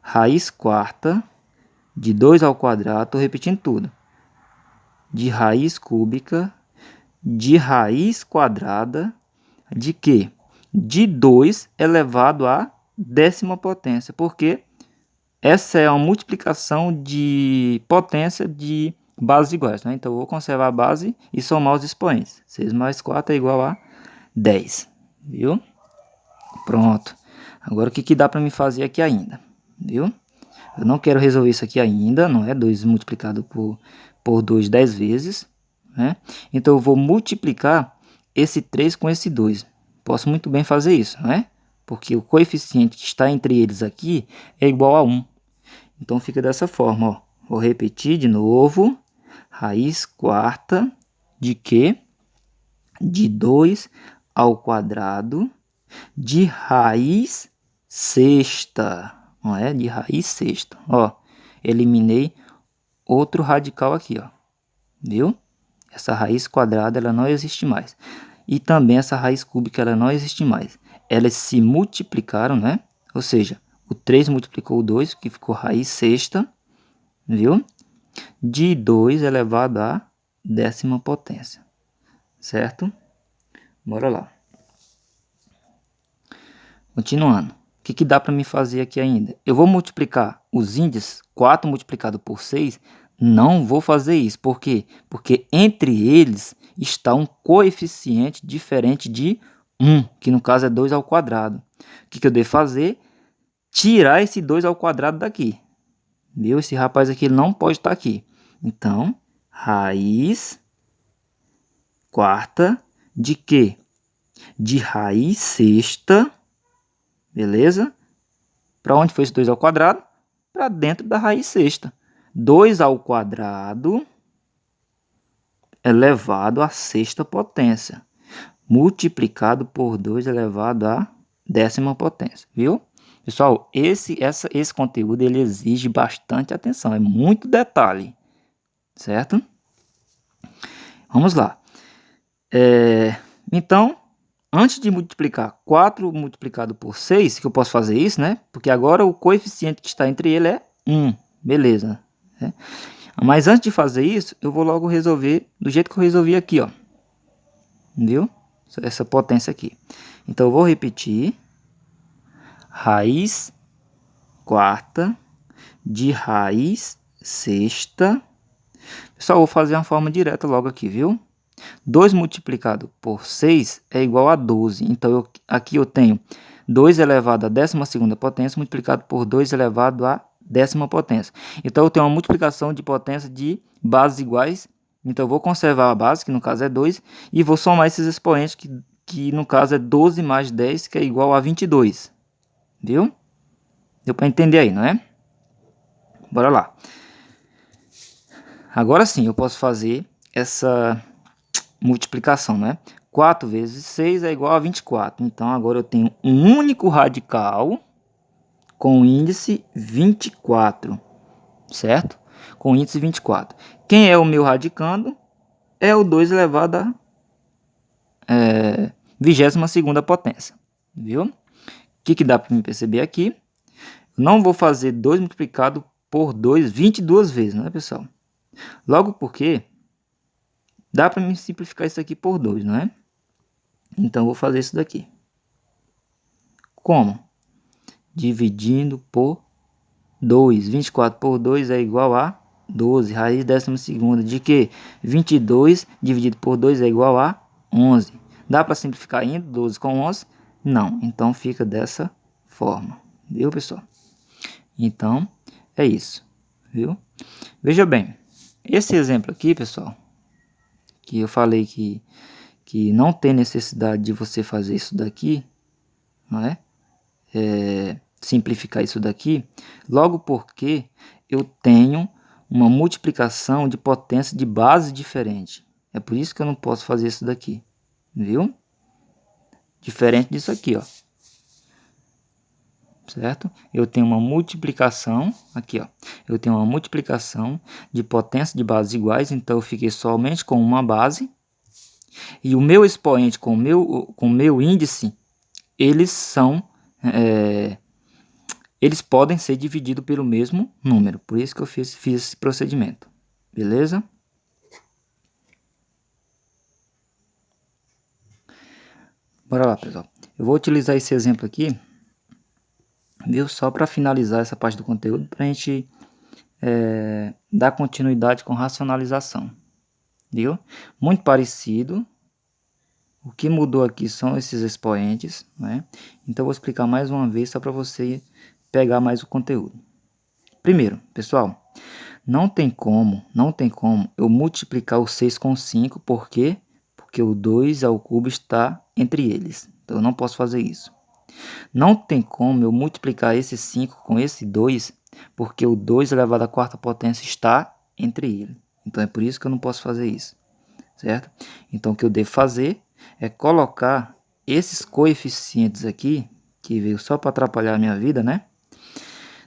Raiz quarta de 2 ao quadrado, tô repetindo tudo. De raiz cúbica de raiz quadrada de quê? De 2 elevado à décima potência, porque essa é uma multiplicação de potência de bases iguais, né? Então eu vou conservar a base e somar os expoentes. 6 mais 4 é igual a 10, viu? Pronto. Agora o que dá para me fazer aqui ainda? viu? Eu não quero resolver isso aqui ainda, não é? 2 multiplicado por 2 10 vezes, né? Então eu vou multiplicar esse 3 com esse 2. Posso muito bem fazer isso, não é? Porque o coeficiente que está entre eles aqui é igual a 1. Então fica dessa forma, ó. Vou repetir de novo. Raiz quarta de quê? De 2 ao quadrado de raiz sexta. Não é? De raiz sexta. Ó, eliminei outro radical aqui, ó. Viu? Essa raiz quadrada, ela não existe mais. E também essa raiz cúbica, ela não existe mais. Elas se multiplicaram, né? Ou seja, o 3 multiplicou o 2, que ficou raiz sexta, viu? De 2 elevado à décima potência, certo? Bora lá. Continuando. O que dá para me fazer aqui ainda? Eu vou multiplicar os índices, 4 multiplicado por 6, não vou fazer isso. Por quê? Porque entre eles está um coeficiente diferente de 1, que no caso é 2 ao quadrado. O que eu devo fazer? Tirar esse 2 ao quadrado daqui. Viu? Esse rapaz aqui não pode estar aqui. Então, raiz quarta de quê? De raiz sexta, beleza? Para onde foi esse 2 ao quadrado? Para dentro da raiz sexta. 2 ao quadrado elevado à sexta potência, multiplicado por 2 elevado à décima potência, viu? Pessoal, esse conteúdo ele exige bastante atenção, é muito detalhe, certo? Vamos lá. Então, antes de multiplicar 4 multiplicado por 6, que eu posso fazer isso, né? Porque agora o coeficiente que está entre ele é 1, beleza, né? Mas antes de fazer isso, eu vou logo resolver do jeito que eu resolvi aqui, ó. Viu? Essa potência aqui. Então, eu vou repetir. Raiz quarta de raiz sexta. Pessoal, eu vou fazer uma forma direta logo aqui, viu? 2 multiplicado por 6 é igual a 12. Então, aqui eu tenho 2 elevado à 12ª potência multiplicado por 2 elevado à 10ª potência. Então, eu tenho uma multiplicação de potência de bases iguais. Então, eu vou conservar a base, que no caso é 2, e vou somar esses expoentes, que no caso é 12 mais 10, que é igual a 22. Viu? Deu para entender aí, não é? Bora lá. Agora sim, eu posso fazer essa multiplicação, né? 4 vezes 6 é igual a 24. Então, agora eu tenho um único radical com índice 24, certo? Com índice 24. Quem é o meu radicando? É o 2 elevado à 22ª potência, viu? O que dá para me perceber aqui? Eu não vou fazer 2 multiplicado por 2 22 vezes, né, pessoal? Logo porque dá para me simplificar isso aqui por 2, não é? Então, eu vou fazer isso daqui. Como? Dividindo por 2. 24 por 2 é igual a 12. Raiz 12ª de que? 22 dividido por 2 é igual a 11. Dá para simplificar ainda 12 com 11? Não. Então, fica dessa forma. Viu, pessoal? Então, é isso. Viu? Veja bem. Esse exemplo aqui, pessoal, que eu falei que não tem necessidade de você fazer isso daqui, não é? Simplificar isso daqui, logo porque eu tenho uma multiplicação de potência de base diferente. É por isso que eu não posso fazer isso daqui, viu? Diferente disso aqui, ó. Certo? Eu tenho uma multiplicação, aqui, ó. Eu tenho uma multiplicação de potência de bases iguais, então eu fiquei somente com uma base. E o meu expoente com o meu índice, eles são... eles podem ser divididos pelo mesmo número. Por isso que eu fiz esse procedimento. Beleza? Bora lá, pessoal. Eu vou utilizar esse exemplo aqui, viu? Só para finalizar essa parte do conteúdo, para a gente dar continuidade com racionalização. Viu? Muito parecido. O que mudou aqui são esses expoentes, né? Então, eu vou explicar mais uma vez, só para você pegar mais o conteúdo. Primeiro, pessoal, não tem como eu multiplicar o 6 com 5, por quê? Porque o 2 ao cubo está entre eles, então eu não posso fazer isso. Não tem como eu multiplicar esse 5 com esse 2, porque o 2 elevado à quarta potência está entre eles. Então é por isso que eu não posso fazer isso, certo? Então o que eu devo fazer é colocar esses coeficientes aqui, que veio só para atrapalhar a minha vida, né?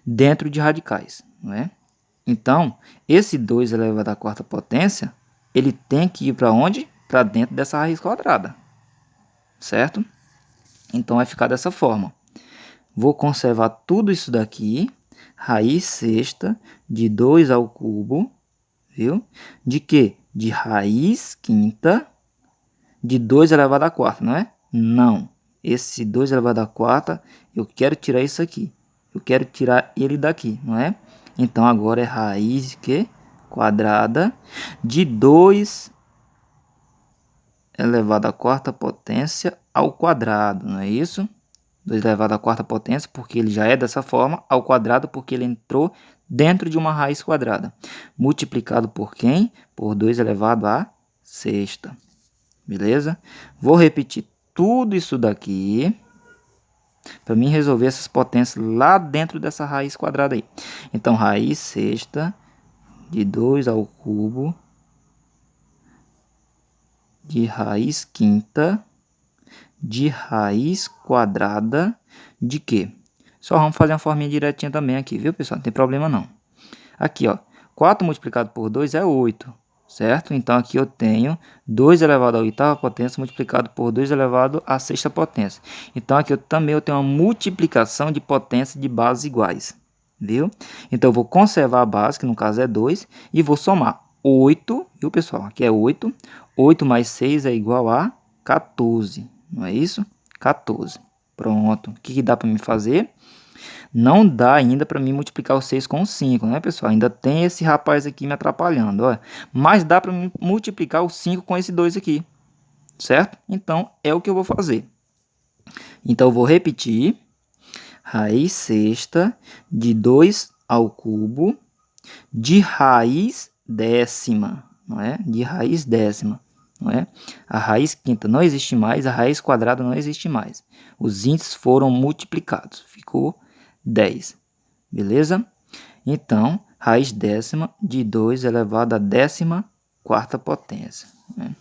Dentro de radicais, não é? Então, esse 2 elevado à quarta potência, ele tem que ir para onde? Para dentro dessa raiz quadrada, certo? Então vai ficar dessa forma. Vou conservar tudo isso daqui, raiz sexta de 2 ao cubo, viu? De quê? De raiz quinta de 2 elevado à quarta, não é? Não. Esse 2 elevado à quarta, eu quero tirar isso aqui. Eu quero tirar ele daqui, não é? Então, agora é raiz que quadrada de 2 elevado à quarta potência ao quadrado, não é isso? 2 elevado à quarta potência, porque ele já é dessa forma, ao quadrado, porque ele entrou dentro de uma raiz quadrada. Multiplicado por quem? Por 2 elevado à sexta. Beleza? Vou repetir tudo isso daqui para mim resolver essas potências lá dentro dessa raiz quadrada aí. Então, raiz sexta de 2 ao cubo de raiz quinta de raiz quadrada de quê? Só vamos fazer uma forminha direitinha também aqui, viu, pessoal? Não tem problema não. Aqui, ó, 4 multiplicado por 2 é 8, certo? Então, aqui eu tenho 2 elevado à oitava potência multiplicado por 2 elevado à sexta potência. Então, aqui eu também tenho uma multiplicação de potência de bases iguais, viu? Então, eu vou conservar a base, que no caso é 2, e vou somar 8, viu, pessoal? Aqui é 8. 8 mais 6 é igual a 14, não é isso? 14. Pronto. O que dá para me fazer? Não dá ainda para mim multiplicar o 6 com o 5, né, pessoal? Ainda tem esse rapaz aqui me atrapalhando, ó. Mas dá para mim multiplicar o 5 com esse 2 aqui, certo? Então, é o que eu vou fazer. Então, eu vou repetir. Raiz sexta de 2 ao cubo de raiz décima, não é? De raiz décima, não é? A raiz quinta não existe mais, a raiz quadrada não existe mais. Os índices foram multiplicados, ficou 10, beleza? Então, raiz décima de 2 elevado à 14ª potência, né?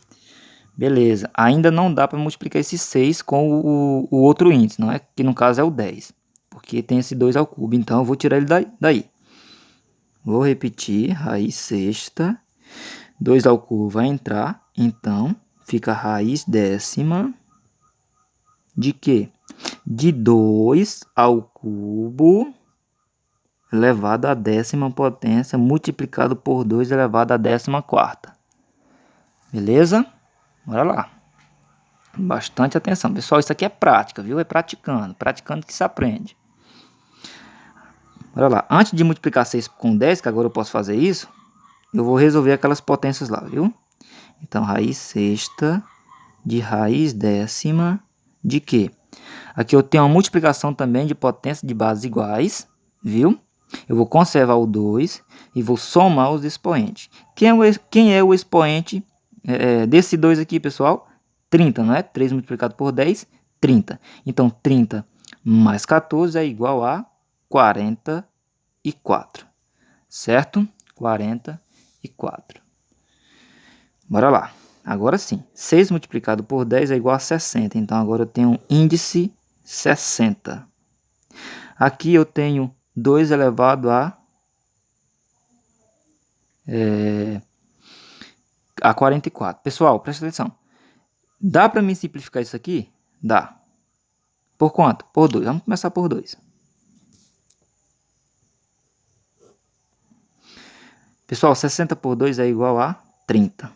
Beleza, ainda não dá para multiplicar esse 6 com o outro índice, não é? Que no caso é o 10, porque tem esse 2 ao cubo, então eu vou tirar ele daí. Vou repetir, raiz sexta, 2 ao cubo vai entrar, então fica raiz décima de quê? De 2 ao cubo elevado à 10ª potência multiplicado por 2 elevado à 14ª. Beleza? Bora lá. Bastante atenção. Pessoal, isso aqui é prática, viu? É praticando. Praticando que se aprende. Bora lá. Antes de multiplicar 6 com 10, que agora eu posso fazer isso, eu vou resolver aquelas potências lá, viu? Então, raiz sexta de raiz décima de quê? Aqui eu tenho uma multiplicação também de potência de bases iguais, viu? Eu vou conservar o 2 e vou somar os expoentes. Quem é o expoente desse 2 aqui, pessoal? 30, não é? 3 multiplicado por 10, 30. Então, 30 mais 14 é igual a 44, certo? 44. Bora lá. Agora sim, 6 multiplicado por 10 é igual a 60. Então, agora eu tenho um índice 60. Aqui eu tenho 2 elevado a 44. Pessoal, presta atenção. Dá para mim simplificar isso aqui? Dá. Por quanto? Por 2. Vamos começar por 2. Pessoal, 60 por 2 é igual a 30.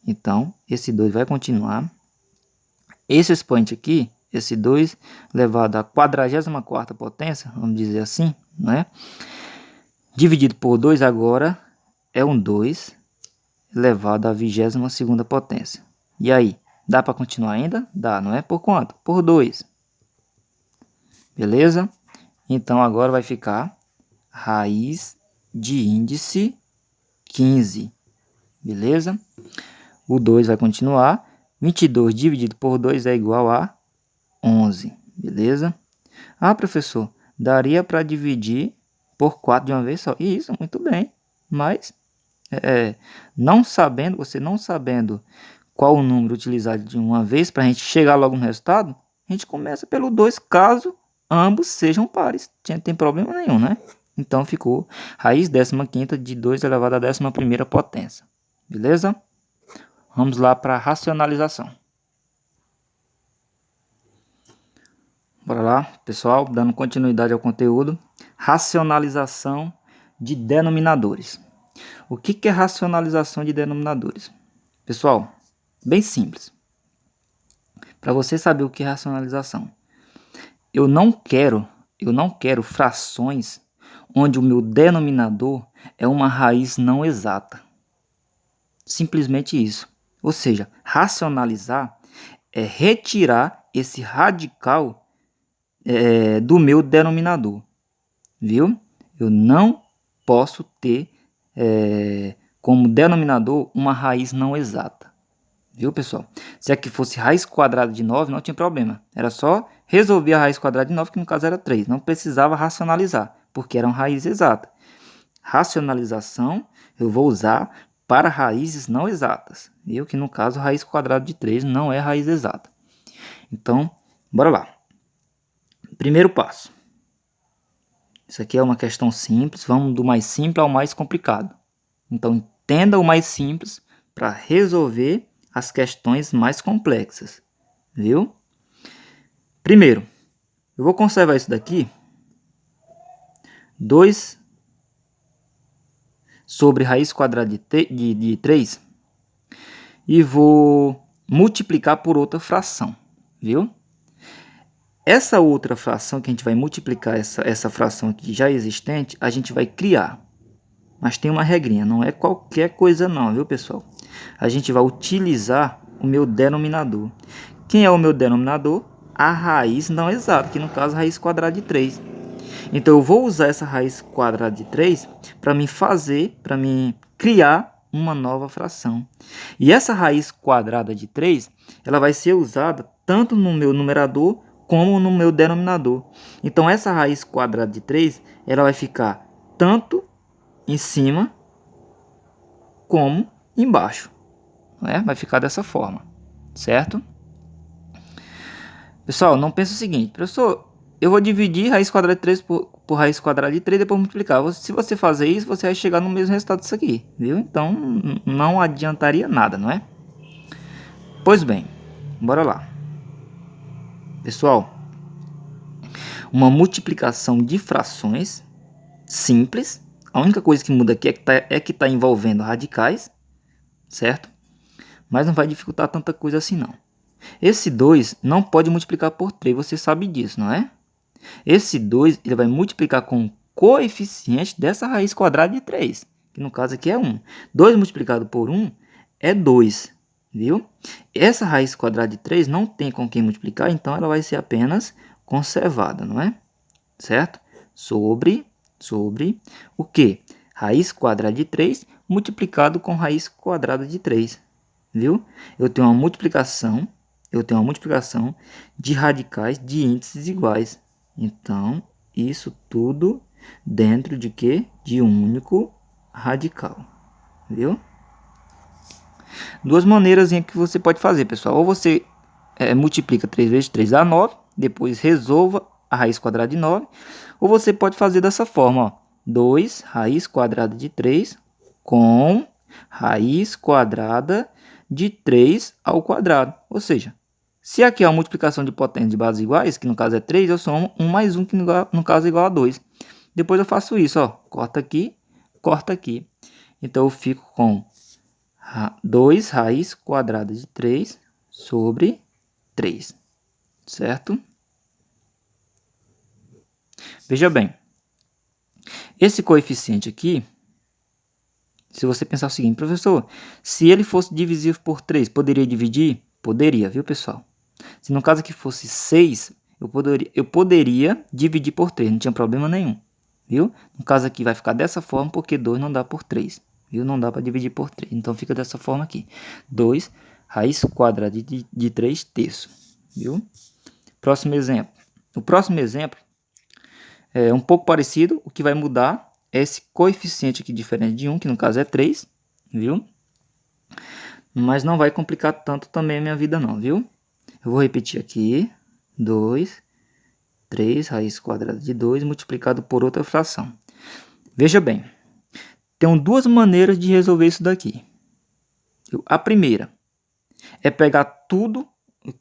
Então, esse 2 vai continuar. Esse expoente aqui, esse 2 elevado à 44ª potência, vamos dizer assim, né? Dividido por 2 agora é um 2 elevado à 22ª potência. E aí, dá para continuar ainda? Dá, não é? Por quanto? Por 2. Beleza? Então, agora vai ficar raiz de índice 15. Beleza? O 2 vai continuar. 22 dividido por 2 é igual a 11. Beleza? Ah, professor, daria para dividir por 4 de uma vez só? Isso, muito bem. Mas, você não sabendo qual o número utilizado de uma vez para a gente chegar logo no resultado, a gente começa pelo 2 caso ambos sejam pares. Não tem problema nenhum, né? Então ficou raiz 15ª de 2 elevado à 11ª potência. Beleza? Vamos lá para a racionalização. Bora lá, pessoal, dando continuidade ao conteúdo. Racionalização de denominadores. O que é racionalização de denominadores? Pessoal, bem simples. Para você saber o que é racionalização, eu não quero frações onde o meu denominador é uma raiz não exata. Simplesmente isso. Ou seja, racionalizar é retirar esse radical do meu denominador. Viu? Eu não posso ter como denominador uma raiz não exata. Viu, pessoal? Se aqui fosse raiz quadrada de 9, não tinha problema. Era só resolver a raiz quadrada de 9, que no caso era 3. Não precisava racionalizar, porque era uma raiz exata. Racionalização eu vou usar para raízes não exatas. Viu? Que no caso, raiz quadrada de 3 não é raiz exata. Então, bora lá. Primeiro passo. Isso aqui é uma questão simples. Vamos do mais simples ao mais complicado. Então, entenda o mais simples para resolver as questões mais complexas. Viu? Primeiro, eu vou conservar isso daqui. 2 sobre raiz quadrada de 3. E vou multiplicar por outra fração. Viu? Essa outra fração que a gente vai multiplicar, essa fração aqui já existente, a gente vai criar. Mas tem uma regrinha, não é qualquer coisa não, viu, pessoal? A gente vai utilizar o meu denominador. Quem é o meu denominador? A raiz não exata, que no caso é a raiz quadrada de 3. Então eu vou usar essa raiz quadrada de 3 para me criar uma nova fração. E essa raiz quadrada de 3, ela vai ser usada tanto no meu numerador como no meu denominador. Então essa raiz quadrada de 3, ela vai ficar tanto em cima como embaixo, né? Vai ficar dessa forma, certo? Pessoal, não pensa o seguinte, professor, eu vou dividir raiz quadrada de 3 por raiz quadrada de 3 e depois multiplicar. Se você fazer isso, você vai chegar no mesmo resultado disso aqui, viu? Então não adiantaria nada, não é? Pois bem, bora lá. Pessoal, uma multiplicação de frações simples. A única coisa que muda aqui é que tá envolvendo radicais, certo? Mas não vai dificultar tanta coisa assim não. Esse 2 não pode multiplicar por 3, você sabe disso, não é? Esse 2 ele vai multiplicar com o coeficiente dessa raiz quadrada de 3, que no caso aqui é 1. 2 multiplicado por 1 é 2, viu? Essa raiz quadrada de 3 não tem com quem multiplicar, então ela vai ser apenas conservada, não é? Certo? Sobre o quê? Raiz quadrada de 3 multiplicado com raiz quadrada de 3, viu? Eu tenho uma multiplicação de radicais de índices iguais. Então, isso tudo dentro de quê? De um único radical, viu? Duas maneiras que você pode fazer, pessoal. Ou você multiplica 3 vezes 3 dá 9, depois resolva a raiz quadrada de 9. Ou você pode fazer dessa forma, ó, 2 raiz quadrada de 3 com raiz quadrada de 3 ao quadrado. Ou seja, se aqui é uma multiplicação de potências de bases iguais, que no caso é 3, eu somo 1 mais 1, que no caso é igual a 2. Depois eu faço isso, ó, corta aqui, corta aqui. Então eu fico com 2 raiz quadrada de 3 sobre 3, certo? Veja bem, esse coeficiente aqui, se você pensar o seguinte, professor, se ele fosse divisível por 3, poderia dividir? Poderia, viu, pessoal? Se no caso aqui fosse 6, eu poderia dividir por 3, não tinha problema nenhum, viu? No caso aqui vai ficar dessa forma, porque 2 não dá por 3, viu? Não dá para dividir por 3, então fica dessa forma aqui. 2 raiz quadrada de 3 terços, viu? Próximo exemplo. O próximo exemplo é um pouco parecido, o que vai mudar é esse coeficiente aqui diferente de 1, que no caso é 3, viu? Mas não vai complicar tanto também a minha vida não, viu? Eu vou repetir aqui, 2, 3 raiz quadrada de 2 multiplicado por outra fração. Veja bem, tem duas maneiras de resolver isso daqui. A primeira é pegar tudo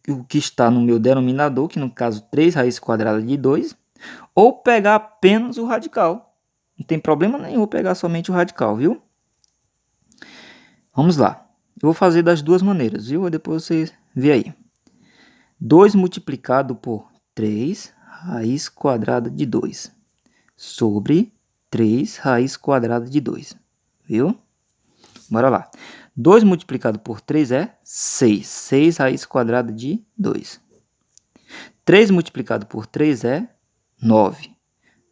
o que está no meu denominador, que no caso 3 raiz quadrada de 2, ou pegar apenas o radical. Não tem problema nenhum pegar somente o radical, viu? Vamos lá. Eu vou fazer das duas maneiras, viu? Depois você vê aí. 2 multiplicado por 3 raiz quadrada de 2 sobre 3 raiz quadrada de 2, viu? Bora lá. 2 multiplicado por 3 é 6. 6 raiz quadrada de 2. 3 multiplicado por 3 é 9.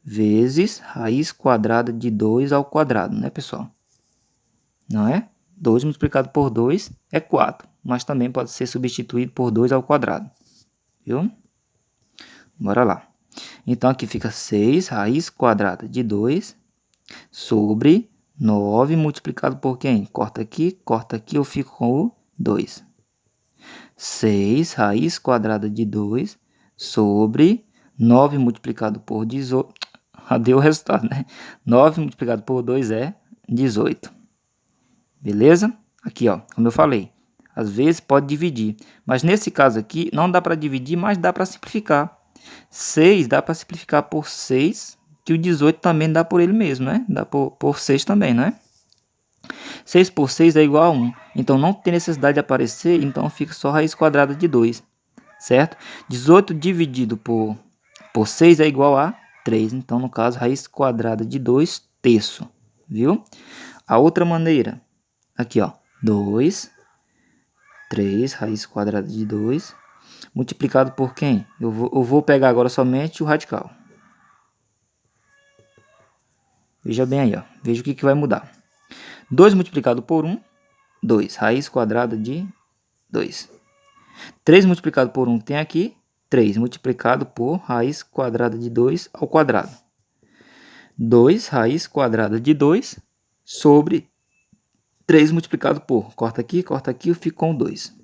Vezes raiz quadrada de 2 ao quadrado, né, pessoal? Não é? 2 multiplicado por 2 é 4. Mas também pode ser substituído por 2 ao quadrado. Viu? Bora lá. Então, aqui fica 6 raiz quadrada de 2 sobre 9 multiplicado por quem? Corta aqui, eu fico com o 2. 6 raiz quadrada de 2 sobre 9 multiplicado por 18. Deu o resultado, né? 9 multiplicado por 2 é 18. Beleza? Aqui, ó, como eu falei. Às vezes pode dividir. Mas nesse caso aqui, não dá para dividir, mas dá para simplificar. 6 dá para simplificar por 6, que o 18 também dá por ele mesmo, né? Dá por 6 também, né? 6 por 6 é igual a 1. Então, não tem necessidade de aparecer, então fica só raiz quadrada de 2, certo? 18 dividido por 6 é igual a 3. Então, no caso, raiz quadrada de 2 terço, viu? A outra maneira, aqui, ó, 2, 3 raiz quadrada de 2, multiplicado por quem? Eu vou pegar agora somente o radical. Veja bem aí, ó. Veja o que vai mudar. 2 multiplicado por 1, 2. Raiz quadrada de 2. 3 multiplicado por 1 tem aqui, 3 multiplicado por raiz quadrada de 2 ao quadrado. 2 raiz quadrada de 2 sobre 3 multiplicado por, corta aqui, eu fico com 2.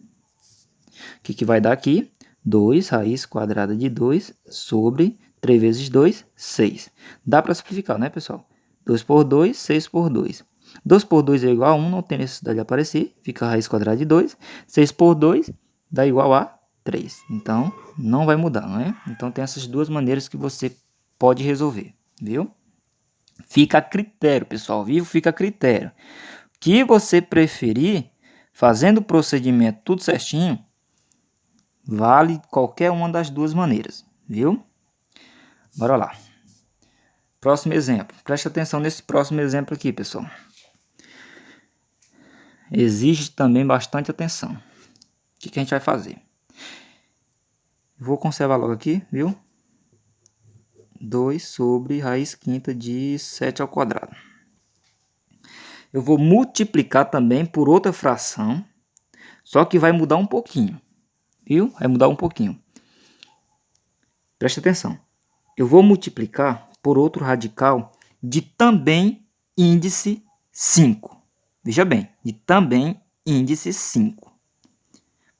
O que vai dar aqui? 2 raiz quadrada de 2 sobre 3 vezes 2, 6. Dá para simplificar, né, pessoal? 2 por 2, 6 por 2. 2 por 2 é igual a 1, não tem necessidade de aparecer. Fica a raiz quadrada de 2. 6 por 2 dá igual a 3. Então, não vai mudar, não é? Então, tem essas duas maneiras que você pode resolver, viu? Fica a critério, pessoal, viu? Fica a critério. O que você preferir, fazendo o procedimento tudo certinho, vale qualquer uma das duas maneiras, viu? Bora lá. Próximo exemplo. Preste atenção nesse próximo exemplo aqui, pessoal. Exige também bastante atenção. O que a gente vai fazer? Vou conservar logo aqui, viu? 2 sobre raiz quinta de 7 ao quadrado. Eu vou multiplicar também por outra fração, só que vai mudar um pouquinho, viu? Vai mudar um pouquinho. Preste atenção. Eu vou multiplicar por outro radical de também índice 5. Veja bem, de também índice 5.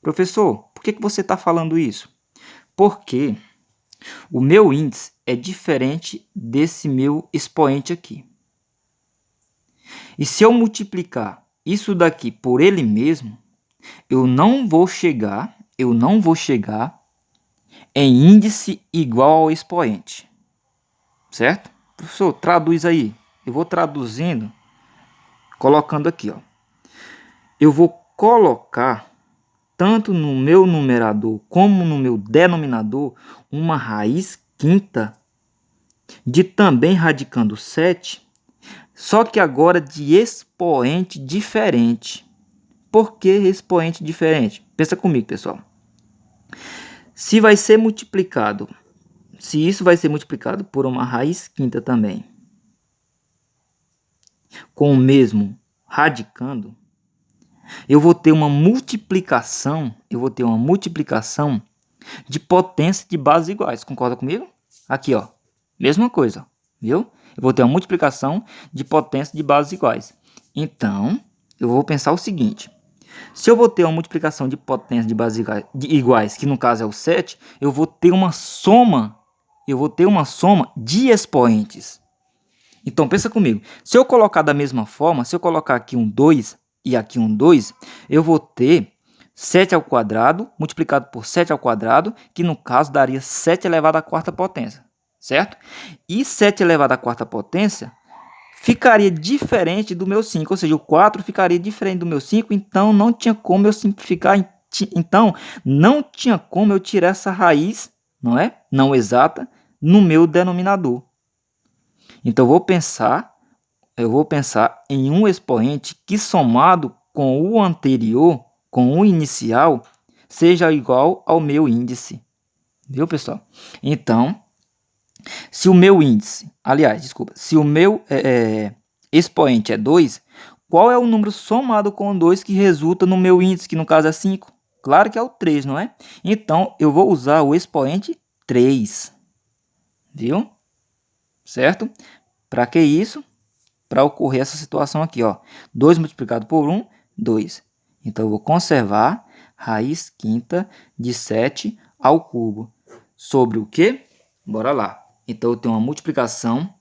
Professor, por que você está falando isso? Porque o meu índice é diferente desse meu expoente aqui. E se eu multiplicar isso daqui por ele mesmo, eu não vou chegar em índice igual ao expoente. Certo? Professor, traduz aí. Eu vou traduzindo, colocando aqui, ó. Eu vou colocar, tanto no meu numerador como no meu denominador, uma raiz quinta de também radicando 7, só que agora de expoente diferente. Por que expoente diferente? Pensa comigo, pessoal. Se vai ser multiplicado, se isso vai ser multiplicado por uma raiz quinta também, com o mesmo radicando, eu vou ter uma multiplicação, de potência de bases iguais. Concorda comigo? Aqui, ó, mesma coisa, viu? Eu vou ter uma multiplicação de potência de bases iguais. Então, eu vou pensar o seguinte: se eu vou ter uma multiplicação de potência de bases iguais, que no caso é o 7, eu vou ter uma soma, de expoentes. Então, pensa comigo. Se eu colocar da mesma forma, se eu colocar aqui um 2 e aqui um 2, eu vou ter 7 ao quadrado multiplicado por 7 ao quadrado, que no caso daria 7 elevado à quarta potência, certo? E 7 elevado à quarta potência ficaria diferente do meu 5, ou seja, o 4 ficaria diferente do meu 5, então não tinha como eu simplificar, então não tinha como eu tirar essa raiz, não exata, no meu denominador. Então eu vou pensar em um expoente que somado com o anterior, com o inicial, seja igual ao meu índice. Viu, pessoal? Então, se o meu expoente é 2, qual é o número somado com 2 que resulta no meu índice, que no caso é 5? Claro que é o 3, não é? Então, eu vou usar o expoente 3. Viu? Certo? Para que isso? Para ocorrer essa situação aqui, ó. 2 multiplicado por 1, 2. Então, eu vou conservar raiz quinta de 7 ao cubo. Sobre o quê? Bora lá. Então, eu tenho uma multiplicação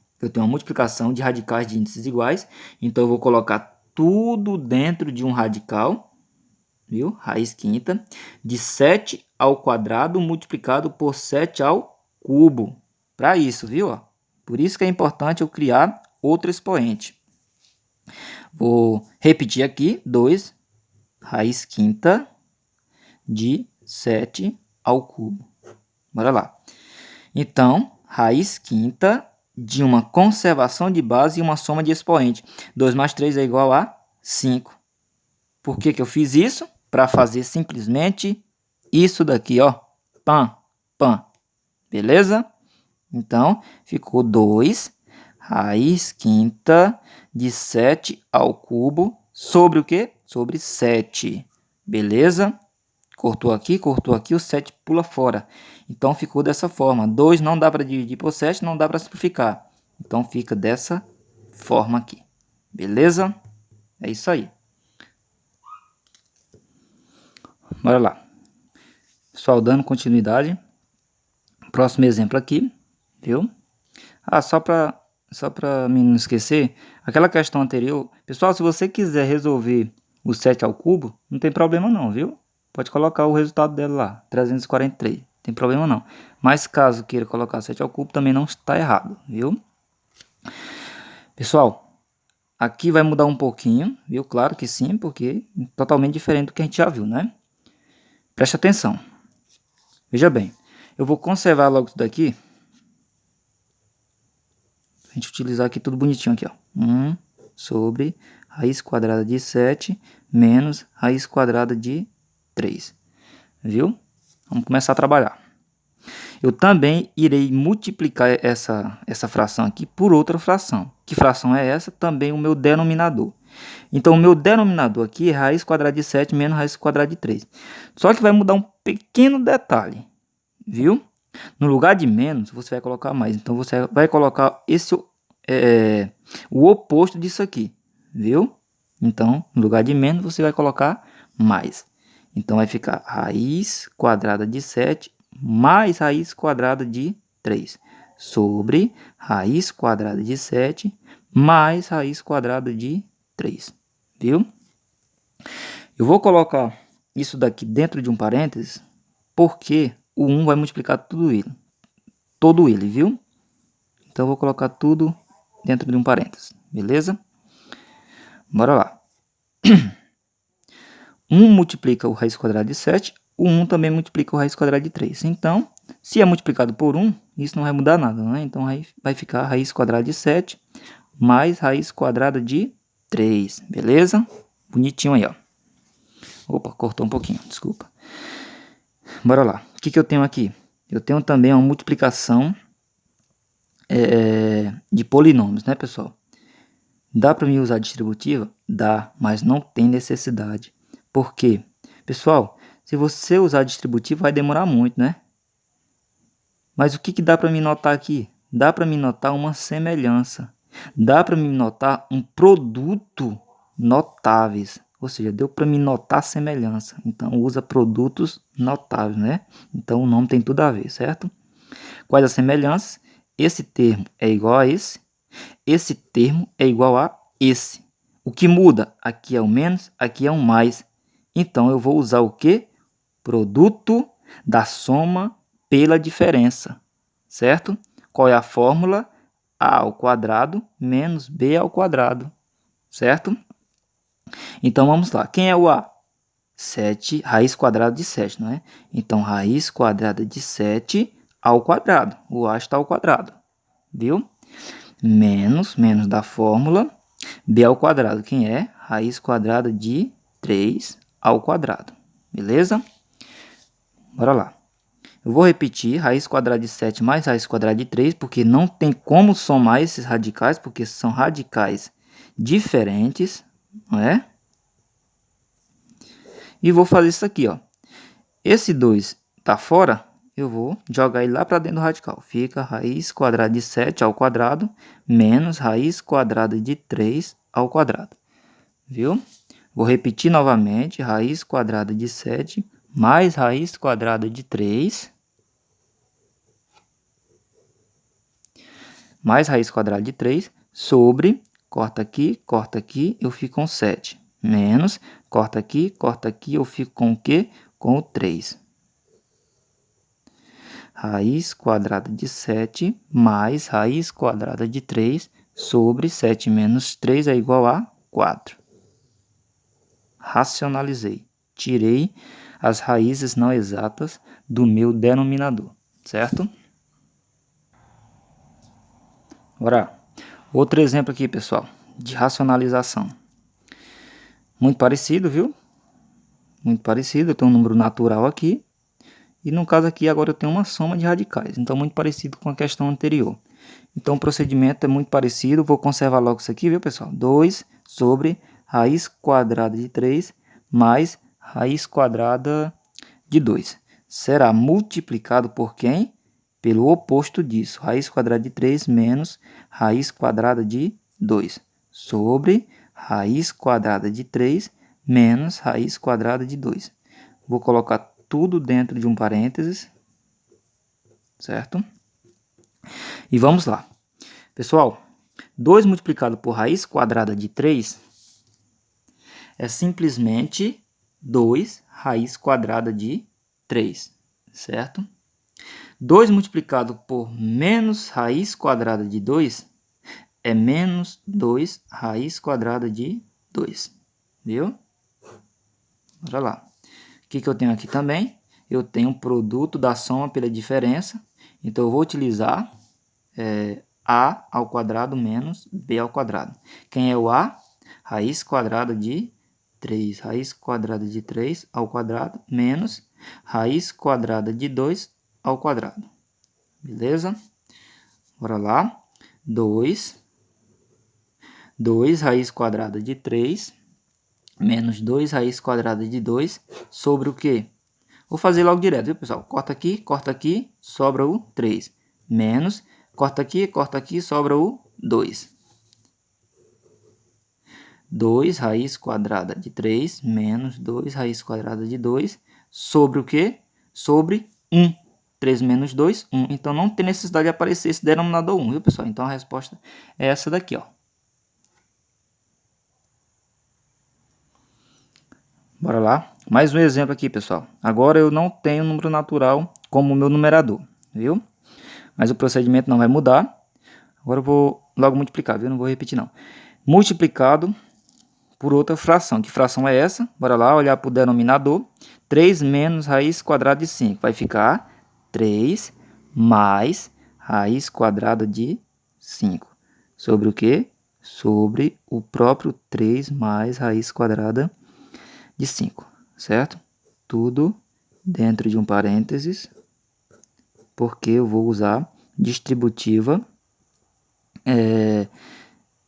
de radicais de índices iguais. Então, eu vou colocar tudo dentro de um radical, viu? Raiz quinta de 7 ao quadrado multiplicado por 7 ao cubo. Para isso, viu? Ó. Por isso que é importante eu criar outro expoente. Vou repetir aqui, 2 raiz quinta de 7 ao cubo. Bora lá. Então, raiz quinta de uma conservação de base e uma soma de expoente. 2 mais 3 é igual a 5. Por que eu fiz isso? Para fazer simplesmente isso daqui, ó. Pam, pam. Beleza? Então, ficou 2 raiz quinta de 7 ao cubo sobre o quê? Sobre 7. Beleza? Cortou aqui, o 7 pula fora. Então, ficou dessa forma. 2 não dá para dividir por 7, não dá para simplificar. Então, fica dessa forma aqui. Beleza? É isso aí. Bora lá. Pessoal, dando continuidade. Próximo exemplo aqui, viu? Só para mim não esquecer, aquela questão anterior. Pessoal, se você quiser resolver o 7 ao cubo, não tem problema não, viu? Pode colocar o resultado dela lá, 343. Não tem problema não. Mas caso queira colocar 7 ao cubo, também não está errado, viu? Pessoal, aqui vai mudar um pouquinho, viu? Claro que sim, porque é totalmente diferente do que a gente já viu, né? Preste atenção. Veja bem, eu vou conservar logo isso daqui. A gente utilizar aqui tudo bonitinho aqui, ó. 1 sobre raiz quadrada de 7 menos raiz quadrada de 3. Viu? Vamos começar a trabalhar. Eu também irei multiplicar essa fração aqui por outra fração. Que fração é essa? Também o meu denominador. Então, o meu denominador aqui é raiz quadrada de 7 menos raiz quadrada de 3. Só que vai mudar um pequeno detalhe. Viu? No lugar de menos, você vai colocar mais. Então, você vai colocar o oposto disso aqui. Viu? Então, no lugar de menos, você vai colocar mais. Então, vai ficar raiz quadrada de 7 mais raiz quadrada de 3. Sobre raiz quadrada de 7 mais raiz quadrada de 3. Viu? Eu vou colocar isso daqui dentro de um parênteses, porque o 1 vai multiplicar todo ele, viu? Então, eu vou colocar tudo dentro de um parênteses, beleza? Bora lá. 1 multiplica o raiz quadrada de 7, o 1 também multiplica o raiz quadrada de 3. Então, se é multiplicado por 1, isso não vai mudar nada, né? Então, aí vai ficar raiz quadrada de 7 mais raiz quadrada de 3, beleza? Bonitinho aí, ó. Opa, cortou um pouquinho, desculpa. Bora lá. que eu tenho aqui? Eu tenho também uma multiplicação de polinômios, né, pessoal? Dá para mim usar distributiva? Dá, mas não tem necessidade. Por quê? Pessoal, se você usar distributiva vai demorar muito, né? Mas o que dá para me notar aqui? Dá para me notar uma semelhança. Dá para me notar um produto notáveis. Ou seja, deu para me notar semelhança. Então usa produtos notáveis, né? Então o nome tem tudo a ver, certo? Quais as semelhanças? Esse termo é igual a esse. Esse termo é igual a esse. O que muda? Aqui é o menos, aqui é o mais. Então eu vou usar o que? Produto da soma pela diferença, certo? Qual é a fórmula? A ao quadrado menos B ao quadrado, certo? Então vamos lá. Quem é o A? 7, raiz quadrada de 7, não é? Então raiz quadrada de 7 ao quadrado. O A está ao quadrado, viu? Menos da fórmula B ao quadrado. Quem é? Raiz quadrada de 3 ao quadrado. Beleza? Bora lá. Eu vou repetir, raiz quadrada de 7 mais raiz quadrada de 3, porque não tem como somar esses radicais, porque são radicais diferentes, não é? E vou fazer isso aqui, ó. Esse 2 tá fora, eu vou jogar ele lá para dentro do radical. Fica raiz quadrada de 7 ao quadrado menos raiz quadrada de 3 ao quadrado. Viu? Vou repetir novamente, raiz quadrada de 7 mais raiz quadrada de 3 mais raiz quadrada de 3 sobre, corta aqui, eu fico com 7. Menos, corta aqui, eu fico com o quê? Com o 3. Raiz quadrada de 7 mais raiz quadrada de 3 sobre 7 menos 3 é igual a 4. Racionalizei. Tirei as raízes não exatas do meu denominador, certo? Agora, outro exemplo aqui, pessoal, de racionalização. Muito parecido, viu? Muito parecido, eu tenho um número natural aqui. E no caso aqui, agora eu tenho uma soma de radicais. Então, muito parecido com a questão anterior. Então, o procedimento é muito parecido. Vou conservar logo isso aqui, viu, pessoal? 2 sobre raiz quadrada de 3 mais raiz quadrada de 2. Será multiplicado por quem? Pelo oposto disso. Raiz quadrada de 3 menos raiz quadrada de 2. Sobre raiz quadrada de 3 menos raiz quadrada de 2. Vou colocar tudo dentro de um parênteses, certo? E vamos lá. Pessoal, 2 multiplicado por raiz quadrada de 3 é simplesmente 2 raiz quadrada de 3, certo? 2 multiplicado por menos raiz quadrada de 2 é menos 2 raiz quadrada de 2, viu? Bora lá. O que eu tenho aqui também? Eu tenho o produto da soma pela diferença. Então, eu vou utilizar A ao quadrado menos B ao quadrado. Quem é o A? Raiz quadrada de 3. Raiz quadrada de 3 ao quadrado menos raiz quadrada de 2 ao quadrado. Beleza? Bora lá. 2 raiz quadrada de 3 menos 2 raiz quadrada de 2 sobre o quê? Vou fazer logo direto, viu, pessoal? Corta aqui, sobra o 3. Menos, corta aqui, sobra o 2. 2 raiz quadrada de 3 menos 2 raiz quadrada de 2 sobre o quê? Sobre 1. 3 menos 2, 1. Então, não tem necessidade de aparecer esse denominador 1, viu, pessoal? Então, a resposta é essa daqui, ó. Bora lá. Mais um exemplo aqui, pessoal. Agora eu não tenho número natural como meu numerador, viu? Mas o procedimento não vai mudar. Agora eu vou logo multiplicar, viu? Não vou repetir, não. Multiplicado por outra fração. Que fração é essa? Bora lá, olhar para o denominador. 3 menos raiz quadrada de 5. Vai ficar 3 mais raiz quadrada de 5. Sobre o quê? Sobre o próprio 3 mais raiz quadrada de 5, certo? Tudo dentro de um parênteses, porque eu vou usar distributiva.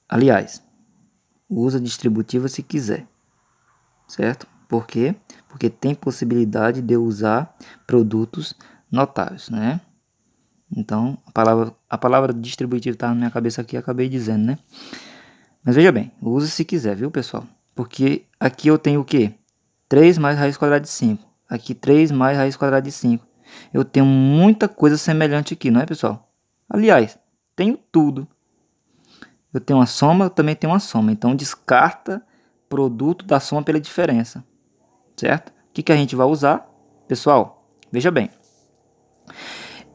Aliás, usa distributiva se quiser, certo? Por quê? Porque tem possibilidade de eu usar produtos notáveis, né? Então, a palavra distributivo está na minha cabeça aqui, acabei dizendo, né? Mas veja bem, use se quiser, viu, pessoal? Porque aqui eu tenho o quê? 3 mais raiz quadrada de 5. Aqui 3 mais raiz quadrada de 5. Eu tenho muita coisa semelhante aqui, não é, pessoal? Aliás, tenho tudo. Eu tenho uma soma, eu também tenho uma soma. Então, descarta produto da soma pela diferença, certo? O que a gente vai usar? Pessoal, veja bem.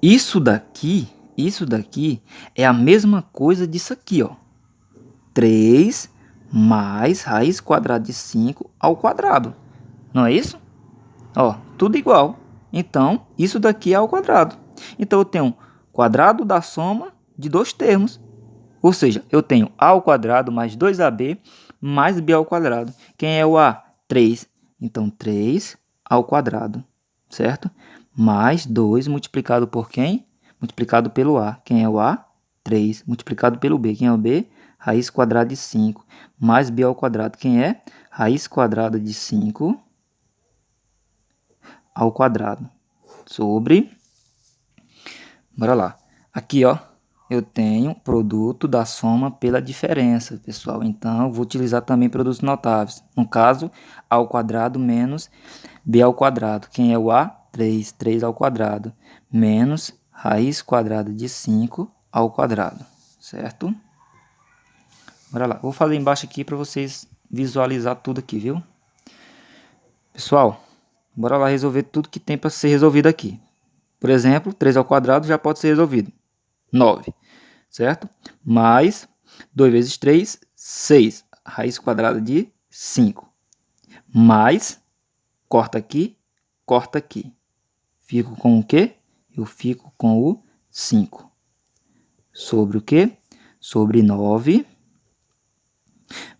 Isso daqui é a mesma coisa disso aqui, ó. 3 mais raiz quadrada de 5 ao quadrado. Não é isso? Ó, tudo igual. Então, isso daqui é ao quadrado. Então, eu tenho quadrado da soma de dois termos. Ou seja, eu tenho a ao quadrado mais 2ab mais b ao quadrado. Quem é o a? 3. Então, 3 ao quadrado, certo? Mais 2 multiplicado por quem? Multiplicado pelo a. Quem é o a? 3. Multiplicado pelo b. Quem é o b? Raiz quadrada de 5. Mais b ao quadrado. Quem é? Raiz quadrada de 5 ao quadrado. Sobre... Bora lá. Aqui, ó. Eu tenho produto da soma pela diferença, pessoal. Então, eu vou utilizar também produtos notáveis. No caso, a ao quadrado menos b ao quadrado. Quem é o a? 3. 3 ao quadrado. Menos raiz quadrada de 5 ao quadrado. Certo? Bora lá. Vou fazer embaixo aqui para vocês visualizar tudo aqui, viu? Pessoal, bora lá resolver tudo que tem para ser resolvido aqui. Por exemplo, 3 ao quadrado já pode ser resolvido. 9. Certo? Mais 2 vezes 3, 6. Raiz quadrada de 5. Mais, corta aqui. Fico com o quê? Eu fico com o 5. Sobre o quê? Sobre 9.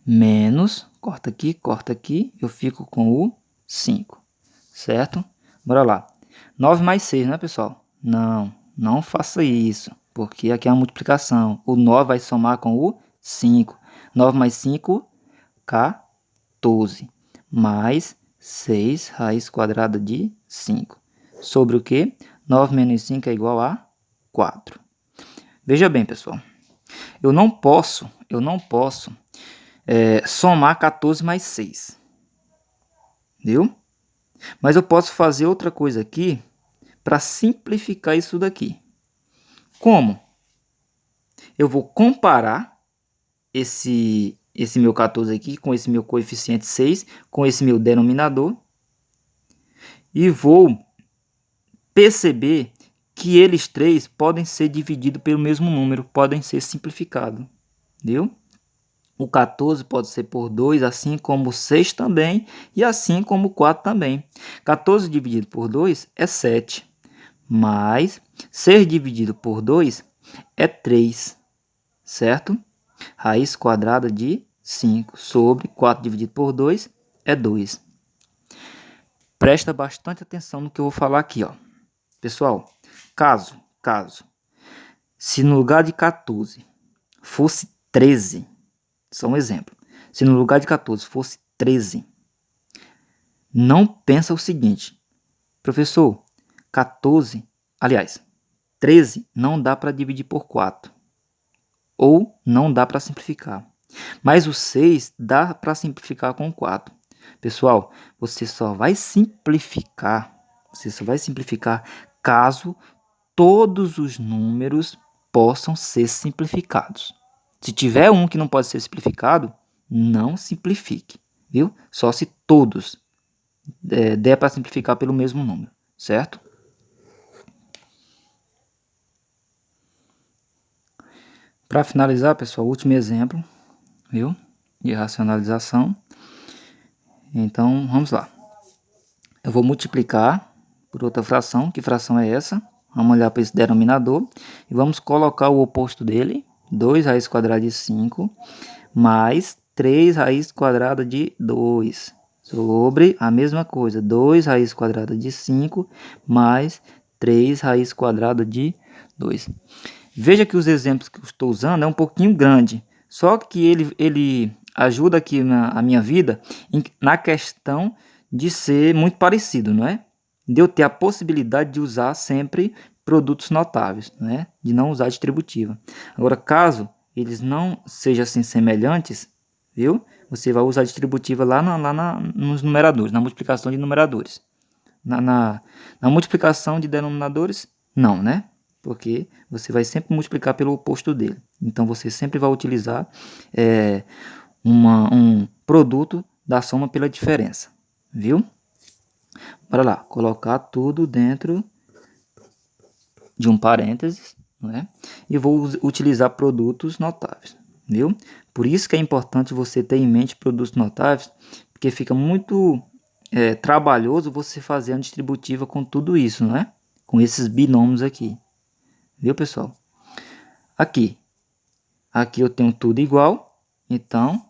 Menos, corta aqui. Eu fico com o 5. Certo? Bora lá. 9 mais 6, né, pessoal? Não faça isso. Porque aqui é uma multiplicação. O 9 vai somar com o 5. 9 mais 5, 14. Mais 6 raiz quadrada de 5. Sobre o que? 9 menos 5 é igual a 4. Veja bem, pessoal. Eu não posso somar 14 mais 6. Viu? Mas eu posso fazer outra coisa aqui para simplificar isso daqui. Como? Eu vou comparar esse meu 14 aqui com esse meu coeficiente 6, com esse meu denominador, e vou perceber que eles três podem ser divididos pelo mesmo número, podem ser simplificados, viu? O 14 pode ser por 2, assim como o 6 também, e assim como o 4 também. 14 dividido por 2 é 7, mais 6 dividido por 2 é 3, certo? Raiz quadrada de 5 sobre 4 dividido por 2 é 2. Presta bastante atenção no que eu vou falar aqui, ó. Pessoal, caso, se no lugar de 14 fosse 13, só um exemplo. Se no lugar de 14 fosse 13, não pensa o seguinte, professor, 13 não dá para dividir por 4. Ou não dá para simplificar. Mas o 6 dá para simplificar com 4. Pessoal, você só vai simplificar caso todos os números possam ser simplificados. Se tiver um que não pode ser simplificado, não simplifique, viu? Só se todos der para simplificar pelo mesmo número, certo? Para finalizar, pessoal, o último exemplo, viu? De racionalização. Então, vamos lá. Eu vou multiplicar por outra fração. Que fração é essa? Vamos olhar para esse denominador e vamos colocar o oposto dele. 2 raiz quadrada de 5 mais 3 raiz quadrada de 2. sobre a mesma coisa, 2 raiz quadrada de 5 mais 3 raiz quadrada de 2. Veja que os exemplos que eu estou usando é um pouquinho grande, só que ele ajuda aqui a minha vida na questão de ser muito parecido, não é? De eu ter a possibilidade de usar sempre produtos notáveis, não é? De não usar distributiva. Agora, caso eles não sejam assim semelhantes, viu? Você vai usar a distributiva lá nos numeradores, na multiplicação de numeradores. Na multiplicação de denominadores, não, né? Porque você vai sempre multiplicar pelo oposto dele. Então, você sempre vai utilizar um produto da soma pela diferença, viu? Bora lá, colocar tudo dentro de um parênteses, né? E vou utilizar produtos notáveis, viu? Por isso que é importante você ter em mente produtos notáveis, porque fica muito trabalhoso você fazer a distributiva com tudo isso, não é? Com esses binômios aqui, viu, pessoal? Aqui eu tenho tudo igual, então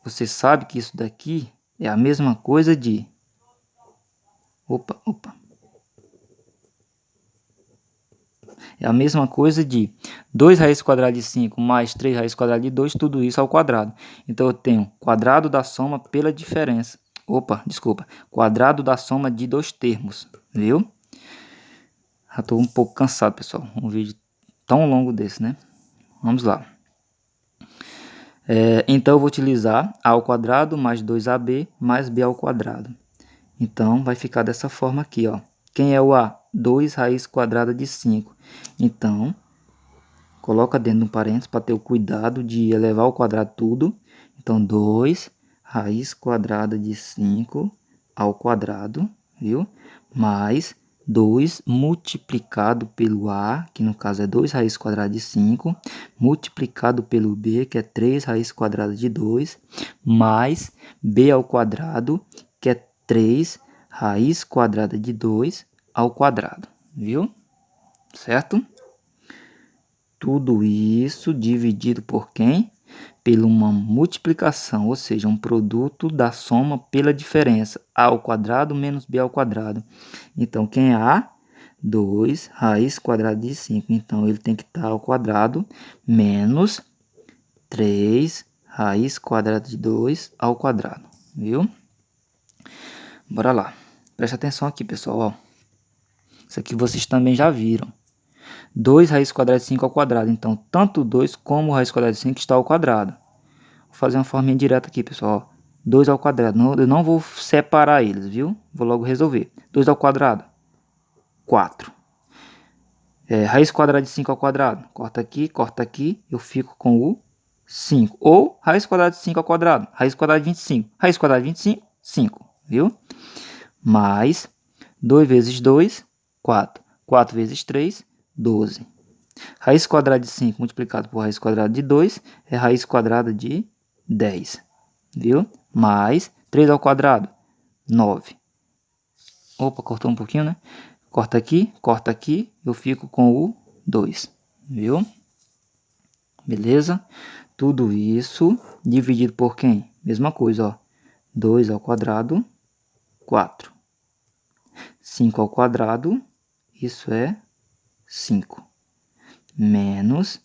você sabe que isso daqui é a mesma coisa de... Opa. É a mesma coisa de 2 raiz quadrada de 5 mais 3 raiz quadrada de 2, tudo isso ao quadrado. Então, eu tenho quadrado da soma pela diferença. Quadrado da soma de dois termos, viu? Já estou um pouco cansado, pessoal. Um vídeo tão longo desse, né? Vamos lá. Então, eu vou utilizar a ao quadrado mais 2ab mais b ao quadrado. Então, vai ficar dessa forma aqui, ó. Quem é o a? 2 raiz quadrada de 5. Então, coloca dentro de um parênteses para ter o cuidado de elevar ao quadrado tudo. Então, 2 raiz quadrada de 5 ao quadrado, viu? Mais 2 multiplicado pelo a, que no caso é 2 raiz quadrada de 5, multiplicado pelo b, que é 3 raiz quadrada de 2, mais b ao quadrado, que é 3 raiz quadrada de 2 ao quadrado, viu? Certo? Tudo isso dividido por quem? Pela uma multiplicação, ou seja, um produto da soma pela diferença. A ao quadrado menos b ao quadrado. Então, quem é a? 2 raiz quadrada de 5. Então, ele tem que estar ao quadrado menos 3 raiz quadrada de 2 ao quadrado. Viu? Bora lá. Presta atenção aqui, pessoal. Ó. Isso aqui vocês também já viram. 2 raiz quadrada de 5 ao quadrado. Então, tanto 2 como raiz quadrada de 5 está ao quadrado. Vou fazer uma forminha direta aqui, pessoal. 2 ao quadrado. Eu não vou separar eles, viu? Vou logo resolver. 2 ao quadrado. 4. Raiz quadrada de 5 ao quadrado. Corta aqui. Eu fico com o 5. Ou raiz quadrada de 5 ao quadrado. Raiz quadrada de 25. Raiz quadrada de 25, 5. Viu? Mais 2 vezes 2, 4. 4 vezes 3, 12. Raiz quadrada de 5 multiplicado por raiz quadrada de 2 é raiz quadrada de 10. Viu? Mais 3 ao quadrado, 9. Opa, cortou um pouquinho, né? Corta aqui, eu fico com o 2. Viu? Beleza? Tudo isso dividido por quem? Mesma coisa, ó. 2 ao quadrado, 4. 5 ao quadrado, isso é 5. Menos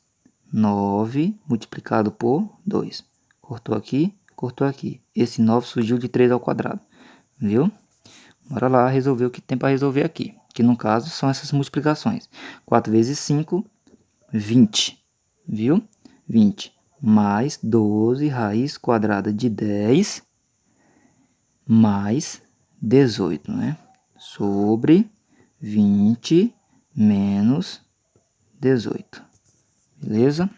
9 multiplicado por 2. Cortou aqui. Esse 9 surgiu de 3 ao quadrado. Viu? Bora lá resolver o que tem para resolver aqui. Que no caso são essas multiplicações. 4 vezes 5, 20. Viu? 20. Mais 12 raiz quadrada de 10 mais 18, né? Sobre 20 menos 18. Beleza?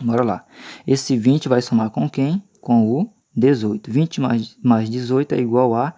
Bora lá. Esse 20 vai somar com quem? Com o 18. 20 mais 18 é igual a